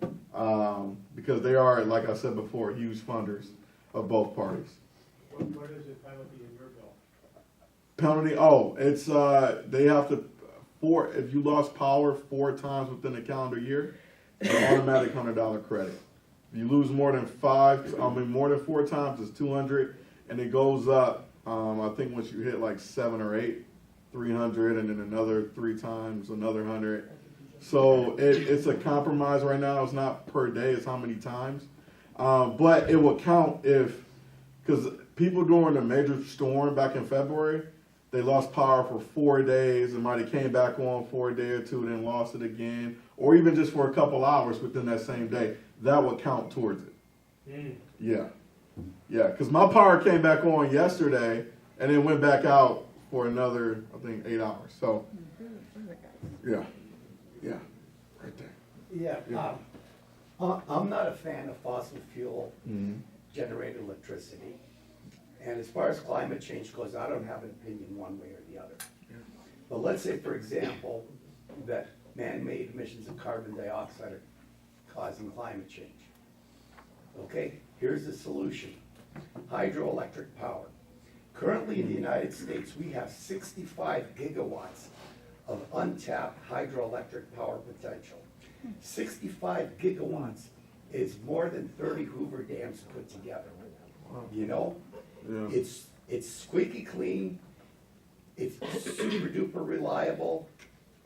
because they are, like I said before, huge funders of both parties. What is the penalty in your bill? Penalty, it's, they have to, if you lost power 4 times within a calendar year, it's an automatic $100 credit. If you lose more than 4 times, it's 200, and it goes up. I think once you hit like 7 or 8, 300, and then another 3 times, another 100. So it's a compromise right now. It's not per day, it's how many times. But it will count because people during the major storm back in February, they lost power for 4 days and might have came back on for a day or two, then lost it again, or even just for a couple hours within that same day. That would count towards it. Yeah. Yeah, because my power came back on yesterday and then went back out for another, I think, 8 hours. So, yeah, right there. Yeah, I'm not a fan of fossil fuel generated electricity. And as far as climate change goes, I don't have an opinion one way or the other. But let's say, for example, that man-made emissions of carbon dioxide are causing climate change. Okay, here's the solution. Hydroelectric power. Currently in the United States, we have 65 gigawatts of untapped hydroelectric power potential. 65 gigawatts is more than 30 Hoover dams put together. You know? Yeah. It's squeaky clean, it's super duper reliable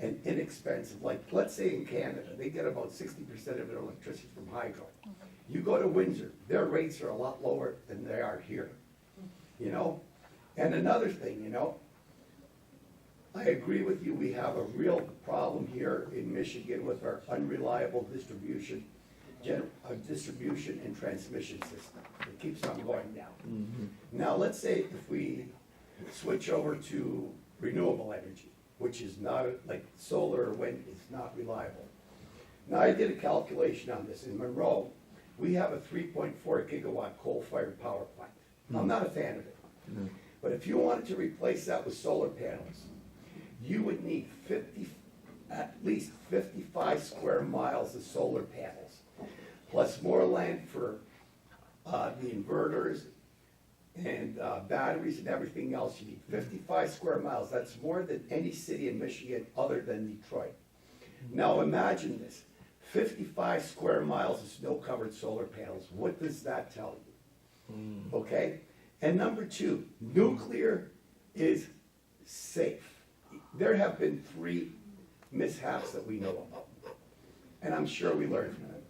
and inexpensive. Like, let's say in Canada, they get about 60% of their electricity from hydro. You go to Windsor, their rates are a lot lower than they are here, you know? And another thing, you know, I agree with you, we have a real problem here in Michigan with our unreliable distribution and transmission system. It keeps on going down. Now, let's say if we switch over to renewable energy, which is not, like solar or wind is not reliable. Now, I did a calculation on this. In Monroe, we have a 3.4 gigawatt coal-fired power plant. I'm not a fan of it. But if you wanted to replace that with solar panels, you would need at least 55 square miles of solar panels, plus more land for the inverters and batteries and everything else. You need 55 square miles. That's more than any city in Michigan other than Detroit. Now imagine this, 55 square miles of snow-covered solar panels. What does that tell you? Okay? And number two, nuclear is safe. There have been 3 mishaps that we know about, and I'm sure we learned from them.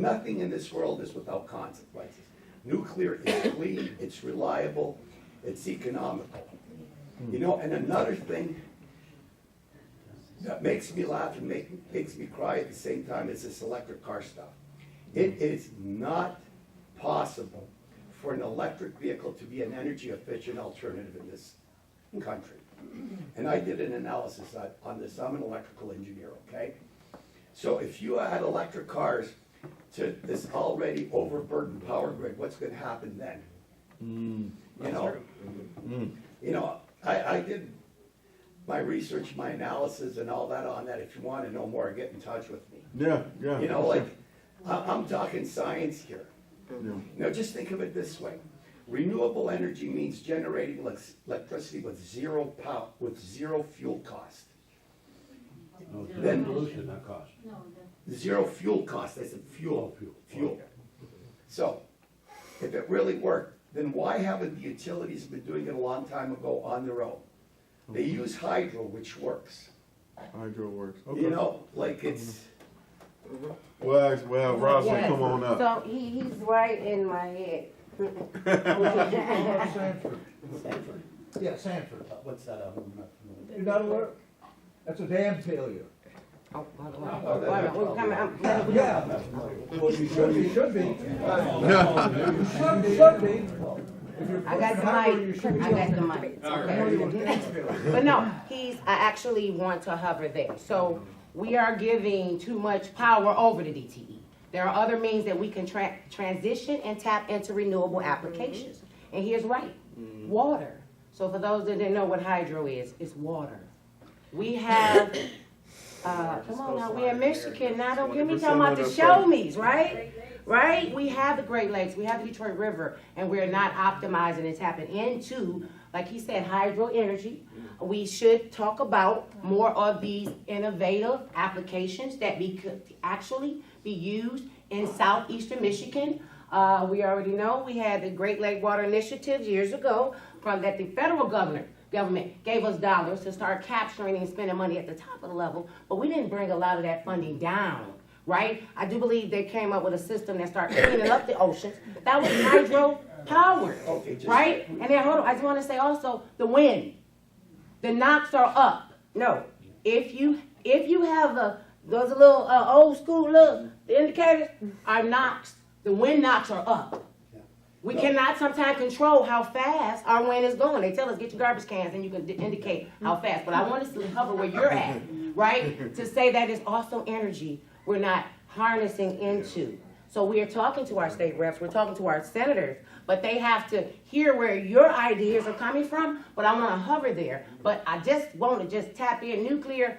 Nothing in this world is without consequences. Nuclear is clean, it's reliable, it's economical. You know, and another thing that makes me laugh and makes me cry at the same time is this electric car stuff. It is not possible for an electric vehicle to be an energy efficient alternative in this country. And I did an analysis on this. I'm an electrical engineer, okay? So if you add electric cars to this already overburdened power grid, what's gonna happen then? You know, I did my research, my analysis and all that on that. If you wanna know more, get in touch with me. Yeah, yeah. You know, like, I'm talking science here. Yeah. Now, just think of it this way. Renewable energy means generating electricity with zero power, with zero fuel cost. No, it's Then- pollution, not cost. Zero fuel cost, I said fuel. So, if it really worked, then why haven't the utilities been doing it a long time ago on their own? They use hydro, which works. Hydro works. Okay. You know, like it's, Well, Roslyn, Yes. come on up. So he's right in my head. Sanford. Sanford. Yeah, Sanford. What's that? I'm not familiar. You're not aware? That's a dam failure. Oh, hold on. Wait a minute, we're coming, Yeah. Well, you should be. You should be. If you're I got pushing the hydro, mic, you should be I got on the it. mic. It's Okay. a dam failure. But no, I actually want to hover there. So we are giving too much power over to DTE. There are other means that we can transition and tap into renewable applications. And here's right, water. So for those that didn't know what hydro is, it's water. We have, come on now, we're in Michigan, now don't get me talking about the show me's, right? Right? We have the Great Lakes, we have the Detroit River, and we're not optimizing and tapping into, like he said, hydro energy. We should talk about more of these innovative applications that could actually be used in southeastern Michigan. We already know we had the Great Lake Water Initiative years ago that the federal government gave us dollars to start capturing and spending money at the top of the level, but we didn't bring a lot of that funding down, right? I do believe they came up with a system that started cleaning up the oceans. That was hydro powered, right? And then hold on, I just want to say also the wind. The knocks are up. No, if you have those little old school the indicators are knocks. The wind knocks are up. We cannot sometimes control how fast our wind is going. They tell us get your garbage cans and you can indicate how fast. But I want us to hover where you're at, right? To say that it's also energy we're not harnessing into. So we are talking to our state reps, we're talking to our senators, but they have to hear where your ideas are coming from. But I want to hover there. But I just want to just tap in nuclear.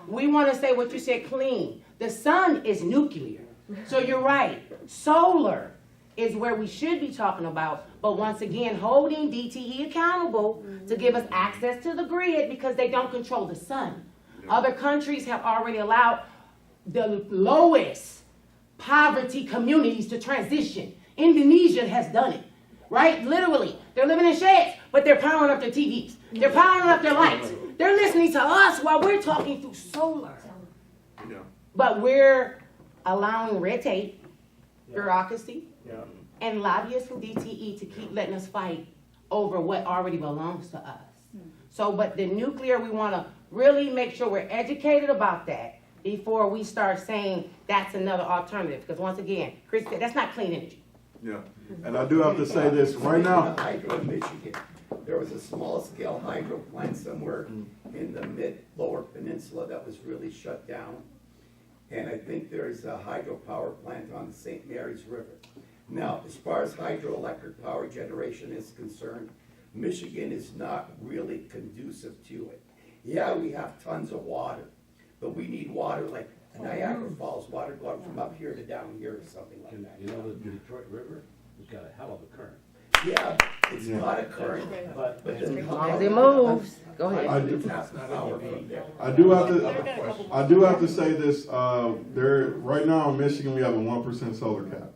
We want to say what you said, clean. The sun is nuclear. So you're right. Solar is where we should be talking about, but once again, holding DTE accountable to give us access to the grid because they don't control the sun. Other countries have already allowed the lowest poverty communities to transition. Indonesia has done it, right? Literally, they're living in sheds, but they're powering up their TVs. They're powering up their lights. They're listening to us while we're talking through solar. Yeah. But we're allowing red tape, bureaucracy, and lobbyists from DTE to keep letting us fight over what already belongs to us. So, but the nuclear, we want to really make sure we're educated about that before we start saying that's another alternative. Because once again, Chris said, that's not clean energy. Yeah. And I do have to say this right now. Hydro in Michigan. There was a small scale hydro plant somewhere in the lower peninsula that was really shut down. And I think there's a hydropower plant on the St. Mary's River. Now, as far as hydroelectric power generation is concerned, Michigan is not really conducive to it. Yeah, we have tons of water, but we need water like Niagara Falls, water going from up here to down here or something like that. You know, the Detroit River has got a hell of a current. Yeah, it's not a current, but then. As long as it moves, go ahead. I do have to say this, there, right now in Michigan, we have a 1% solar cap.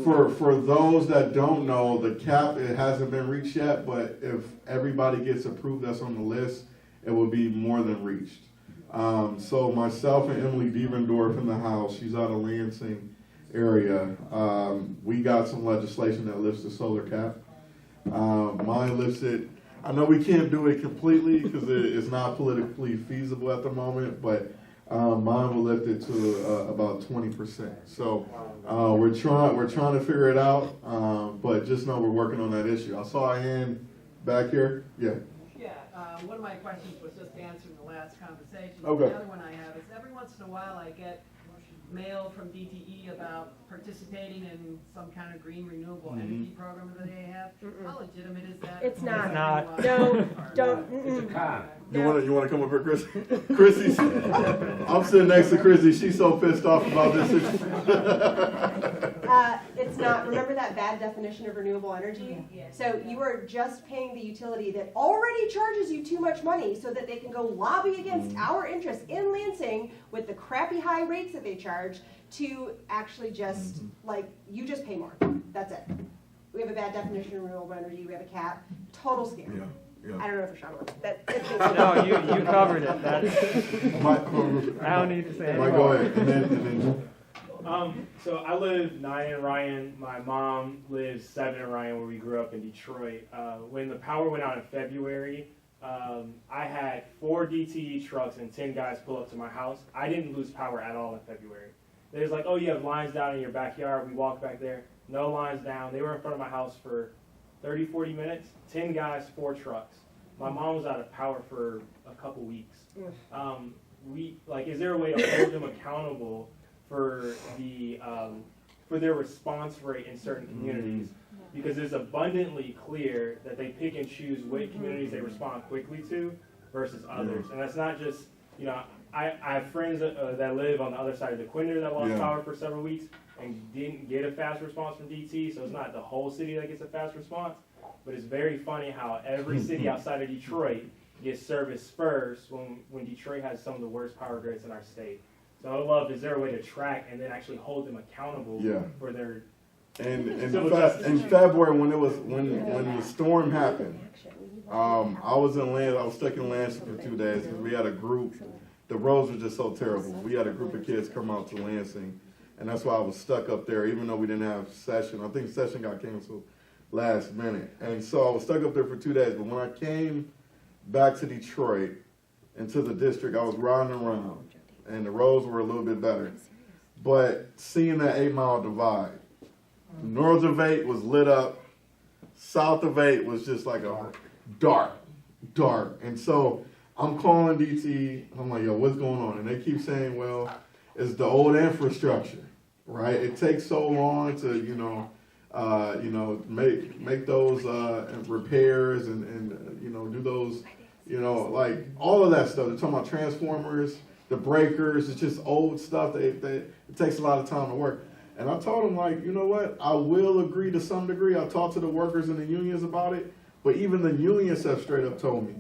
For those that don't know, the cap, it hasn't been reached yet, but if everybody gets approved that's on the list, it will be more than reached. So myself and Emily Devendorf in the House, she's out of Lansing area, we got some legislation that lifts the solar cap. Mine lifts it. I know we can't do it completely because it's not politically feasible at the moment, but mine will lift it to about 20%. So we're trying to figure it out, but just know we're working on that issue. I saw a hand back here. Yeah. Yeah, one of my questions was just answering the last conversation. Okay. The other one I have is every once in a while I get mail from DTE about participating in some kind of green renewable energy program that they have. How legitimate is that? It's not. not. No, don't. It's a con. You wanna come up here, Chris? Chrissy's, I'm sitting next to Chrissy. She's so pissed off about this. It's not. Remember that bad definition of renewable energy? So you are just paying the utility that already charges you too much money so that they can go lobby against our interests in Lansing with the crappy high rates that they charge to actually just, like, you just pay more. That's it. We have a bad definition of renewable energy. We have a cap. Total scam. Yeah. I don't know for Sean. No, you covered it. I don't need to say Mike, go ahead. And then So I live 9 in Ryan. My mom lives 7 in Ryan, where we grew up in Detroit. When the power went out in February, I had 4 DTE trucks and 10 guys pull up to my house. I didn't lose power at all in February. They was like, oh, you have lines down in your backyard. We walked back there. No lines down. They were in front of my house for 30, 40 minutes. 10 guys, 4 trucks. My mom was out of power for a couple weeks. Is there a way to hold them accountable for their response rate in certain communities? Because it's abundantly clear that they pick and choose which communities they respond quickly to versus others. And that's not just, I have friends that live on the other side of the Quinder that lost power for several weeks and didn't get a fast response from DT, so it's not the whole city that gets a fast response. But it's very funny how every city outside of Detroit gets service first when Detroit has some of the worst power grids in our state. So I would love, is there a way to track and then actually hold them accountable for their in February when the storm happened, I was stuck in Lansing for 2 days because we had a group. The roads were just so terrible. We had a group of kids come out to Lansing, and that's why I was stuck up there, even though we didn't have session. I think session got canceled last minute. And so I was stuck up there for 2 days. But when I came back to Detroit and to the district, I was riding around, and the roads were a little bit better. But seeing that 8-mile divide, north of 8 was lit up, south of 8 was just like a dark. And so I'm calling DT, I'm like, yo, what's going on? And they keep saying, well, it's the old infrastructure, right? It takes so long to, make those repairs and do those, like all of that stuff. They're talking about transformers, the breakers. It's just old stuff. It takes a lot of time to work. And I told them, like, you know what? I will agree to some degree. I talked to the workers and the unions about it, but even the unions have straight up told me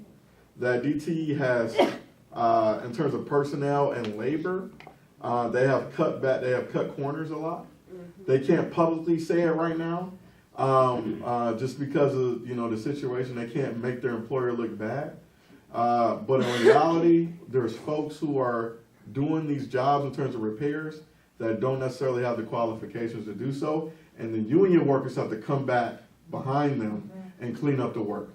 that DTE has, in terms of personnel and labor, they have cut back. They have cut corners a lot. They can't publicly say it right now, just because of the situation. They can't make their employer look bad. But in reality, there's folks who are doing these jobs in terms of repairs that don't necessarily have the qualifications to do so, and the union workers have to come back behind them and clean up the work.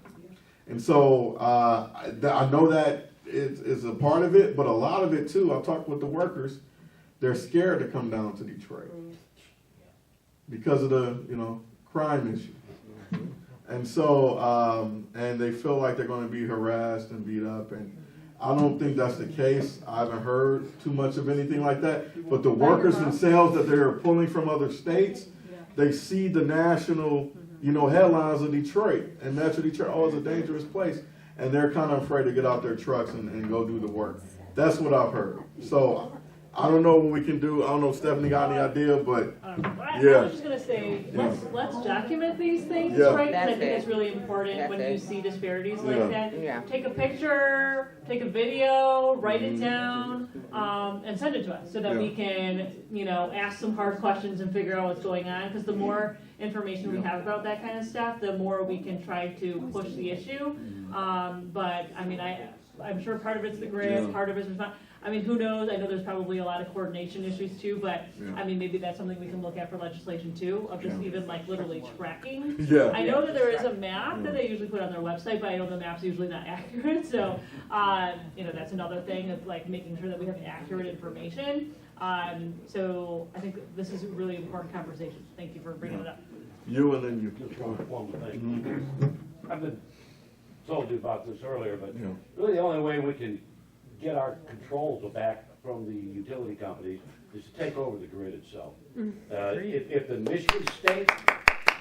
And so I know that it's a part of it, but a lot of it too, I've talked with the workers, they're scared to come down to Detroit because of the crime issue. And so, and they feel like they're going to be harassed and beat up, and I don't think that's the case. I haven't heard too much of anything like that. But the workers themselves that they're pulling from other states, they see the national, headlines of Detroit, and Metro Detroit, oh, it's a dangerous place. and they're kind of afraid to get out their trucks and go do the work. That's what I've heard. So I don't know what we can do. I don't know if Stephanie got any idea, but I yeah. was just gonna say, let's document these things, Yeah. right? 'Cause I That's think it. it's really important That's when it. you see disparities Yeah. like that. Yeah. Take a picture, take a video, write it down, and send it to us so that we can, ask some hard questions and figure out what's going on. Because the more information we have about that kind of stuff, the more we can try to push the issue. But I mean, I'm sure part of it's the grid, Yeah. part of it's not. I mean, who knows? I know there's probably a lot of coordination issues too, but Yeah. I mean, maybe that's something we can look at for legislation too, of just even like literally tracking. Yeah. I know that there is a map that they usually put on their website, but I know the map's usually not accurate, so, that's another thing of like making sure that we have accurate information. So I think this is a really important conversation. Thank you for bringing it up. You and then you. Just one thing. I've been told you about this earlier, but Yeah. really the only way we can get our controls back from the utility companies is to take over the grid itself. If the Michigan state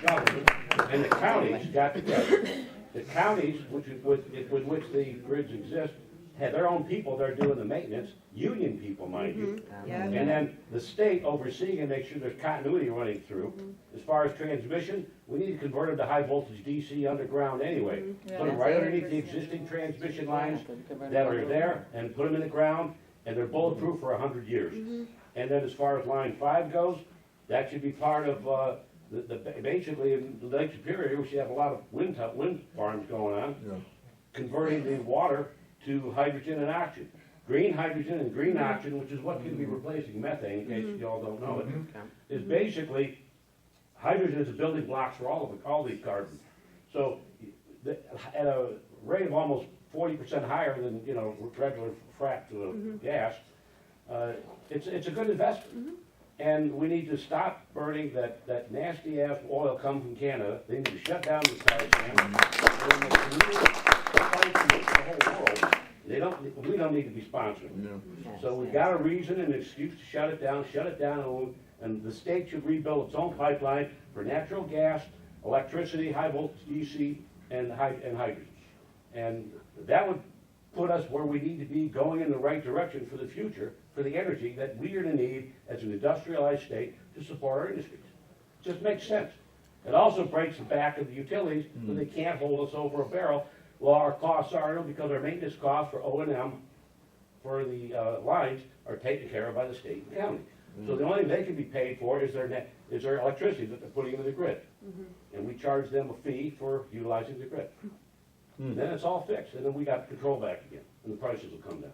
government and the counties got together, the counties, with which the grids exist, have their own people that are doing the maintenance, union people, mind you. And then the state overseeing and make sure there's continuity running through. As far as transmission, we need to convert them to high voltage DC underground anyway. Put them right underneath the existing transmission lines that are there and put them in the ground, and they're bulletproof for 100 years. And then as far as line 5 goes, that should be part of basically in Lake Superior, we should have a lot of wind farms going on, converting the water to hydrogen and oxygen. Green hydrogen and green oxygen, which is what can be replacing methane, in case you all don't know it, is basically, hydrogen is a building blocks for all these carbons. So at a rate of almost 40% higher than, regular fracked gas, it's a good investment. And we need to stop burning that nasty ass oil coming from Canada. They need to shut down the tar sands. We don't need to be sponsoring. So we've got a reason and an excuse to shut it down, and the state should rebuild its own pipeline for natural gas, electricity, high voltage DC, and hydrogen. And that would put us where we need to be, going in the right direction for the future, for the energy that we are to need as an industrialized state to support our industries. Just makes sense. It also breaks the back of the utilities so they can't hold us over a barrel. Well, our costs are, because our maintenance costs for O&M for the lines are taken care of by the state and county. So the only thing they can be paid for is their electricity that they're putting into the grid. And we charge them a fee for utilizing the grid. Then it's all fixed, and then we got control back again, and the prices will come down.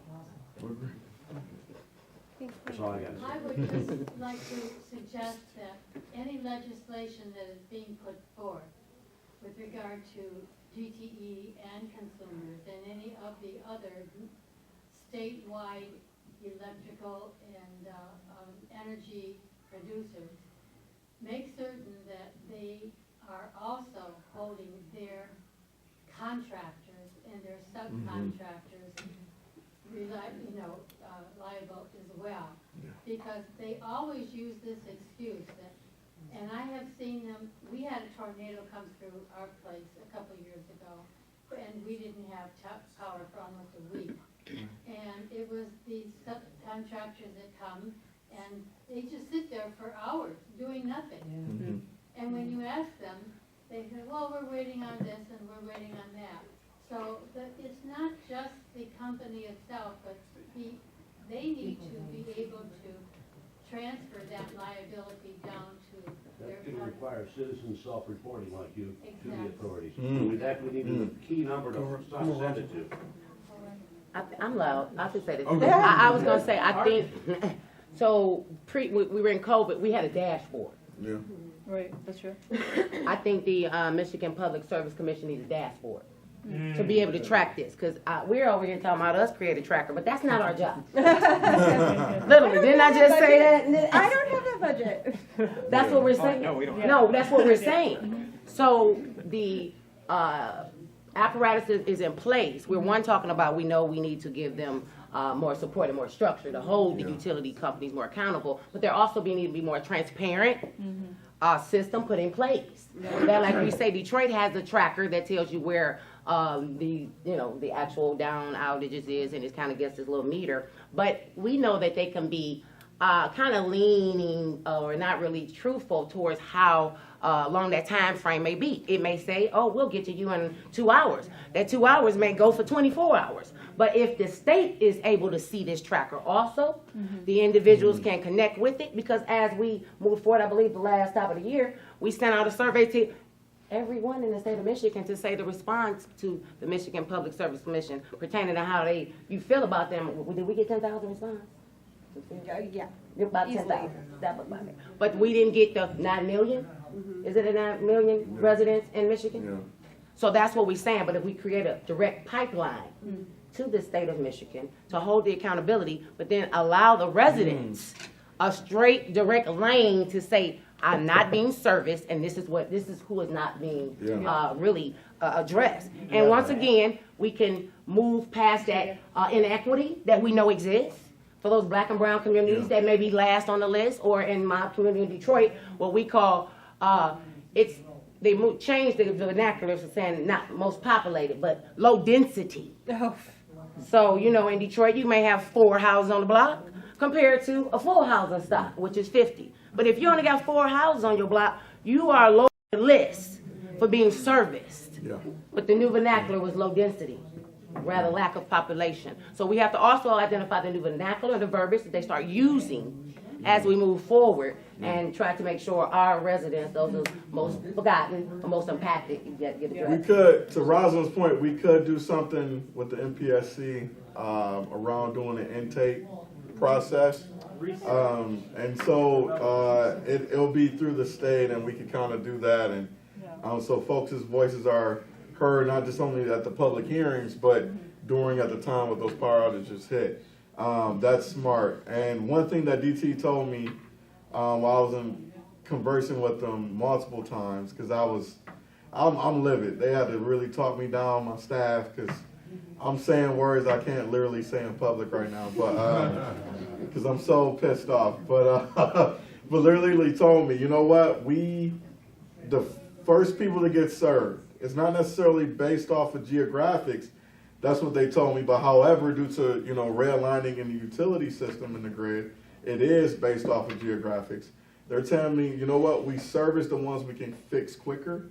That's all I got to say. I would just like to suggest that any legislation that is being put forth with regard to GTE and consumers and any of the other statewide electrical and energy producers, make certain that they are also holding their contractors and their subcontractors liable as well. Because they always use this excuse that, and I have seen them, we had a tornado come through our place a couple of years ago, and we didn't have power for almost a week. And it was these subcontractors that come, and they just sit there for hours doing nothing. And when you ask them, they say, well, we're waiting on this and we're waiting on that. So it's not just the company itself, but they need to be able to transfer that liability down to their That could company. require citizen self-reporting like you to the Exactly. authorities. So we need a key number to send it to. I'm loud. I'll just say this. Okay. I was gonna say, I think, so we were in COVID, we had a dashboard. Yeah. Right, that's true. I think the Michigan Public Service Commission needs a dashboard to be able to track this, because we're over here talking about us create a tracker, but that's not our job. Literally, didn't I just say that? I don't have that budget. That's what we're saying. No, we don't. No, that's what we're saying. So the apparatus is in place. We're talking about, we know we need to give them more support and more structure to hold the utility companies more accountable, but there also need to be more transparent system put in place. That, like we say, Detroit has a tracker that tells you where the actual down outages is, and it kind of gets this little meter. But we know that they can be kind of leaning or not really truthful towards how long that time frame may be. It may say, oh, we'll get to you in 2 hours. That 2 hours may go for 24 hours. But if the state is able to see this tracker also, the individuals can connect with it, because as we move forward, I believe the last top of the year, we sent out a survey to everyone in the state of Michigan to say the response to the Michigan Public Service Commission pertaining to how you feel about them. Did we get 10,000 responses? Yeah. About 10,000. That was about it. But we didn't get the 9 million. Is it a 9 million residents in Michigan? Yeah. So that's what we're saying. But if we create a direct pipeline to the state of Michigan to hold the accountability, but then allow the residents a straight, direct lane to say, I'm not being serviced, and this is who is not being really addressed. And once again, we can move past that inequity that we know exists for those black and brown communities that may be last on the list, or in my community in Detroit, what we call they changed the vernacular to saying not most populated, but low density. So, in Detroit, you may have 4 houses on the block compared to a full housing stock, which is 50. But if you only got 4 houses on your block, you are low on the list for being serviced. Yeah. But the new vernacular was low density, rather lack of population. So we have to also identify the new vernacular and the verbiage that they start using as we move forward, and try to make sure our residents, those are most forgotten, or most impacted, get addressed. We could, to Rosalind's point, we could do something with the MPSC around doing the intake process. And so it'll be through the state, and we can kind of do that. And so folks' voices are heard, not just only at the public hearings, but at the time with those power outages hit. That's smart. And one thing that DT told me while I was conversing with them multiple times, because I'm livid. They had to really talk me down, my staff, because I'm saying words I can't literally say in public right now, but because I'm so pissed off. But literally told me, you know what? The first people to get served. It's not necessarily based off of geographics. That's what they told me. But however, due to redlining in the utility system in the grid, it is based off of geographics. They're telling me, you know what? We service the ones we can fix quicker,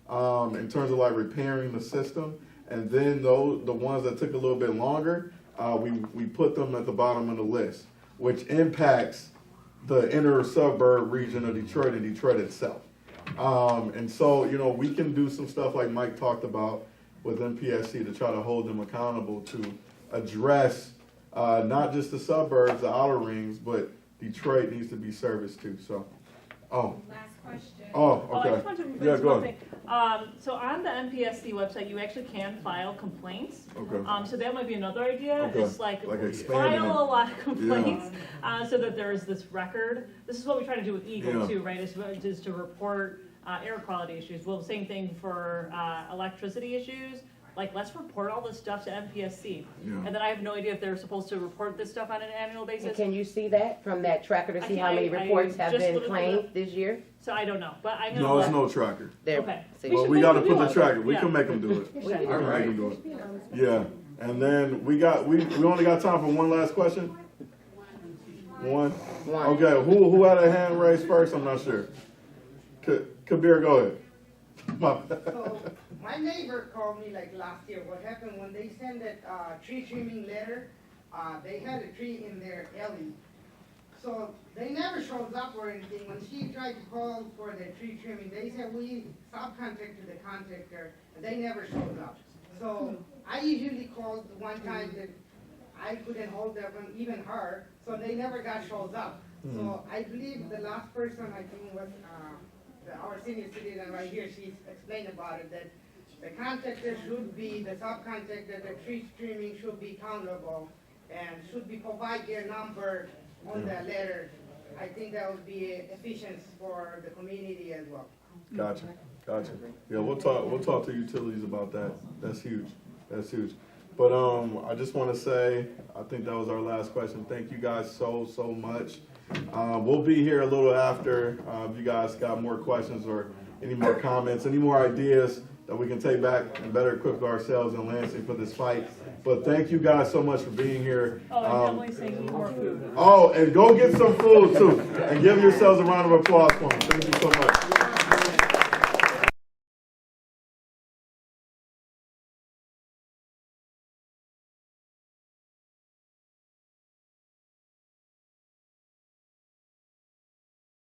in terms of like repairing the system, and then the ones that took a little bit longer, we put them at the bottom of the list, which impacts the inner suburb region of Detroit and Detroit itself. And so, we can do some stuff like Mike talked about with MPSC to try to hold them accountable to address not just the suburbs, the outer rings, but Detroit needs to be serviced too. So, Last question. Oh, okay. I just wanted to mention one thing. So on the MPSC website, you actually can file complaints. Okay. So that might be another idea. Okay. It's like expanding file a lot of complaints, so that there is this record. This is what we try to do with Eagle too, right? Is to report air quality issues. Well, same thing for electricity issues. Like, let's report all this stuff to MPSC. And then I have no idea if they're supposed to report this stuff on an annual basis. And can you see that from that tracker to see how many reports have been claimed this year? So I don't know, but I'm gonna no, it's no tracker. Okay. Well, we got to put the tracker. We can make them do it. We should. All right. Make them do it. Yeah. And then we only got time for one last question. One. Okay. Who had a hand raised first? I'm not sure. Kabir, go ahead. So my neighbor called me like last year. What happened when they sent that tree trimming letter? They had a tree in their alley, so they never shows up or anything. When she tried to call for the tree trimming, they said we subcontracted the contractor, and they never showed up. So I usually called one time that I couldn't hold them, even her, so they never got shows up. So I believe the last person I think was our senior citizen right here. She's explained about it, that the contractor should be, the subcontractor, the tree trimming should be accountable and should be provide their number on the letter. I think that would be efficient for the community as well. Gotcha. Yeah, we'll talk to utilities about that. That's huge. But I just want to say, I think that was our last question. Thank you guys so much. We'll be here a little after. If you guys got more questions or any more comments, any more ideas, that we can take back and better equip ourselves in Lansing for this fight. But thank you guys so much for being here. Oh, and definitely say eat more food. Oh, and go get some food too. And give yourselves a round of applause for them. Thank you so much.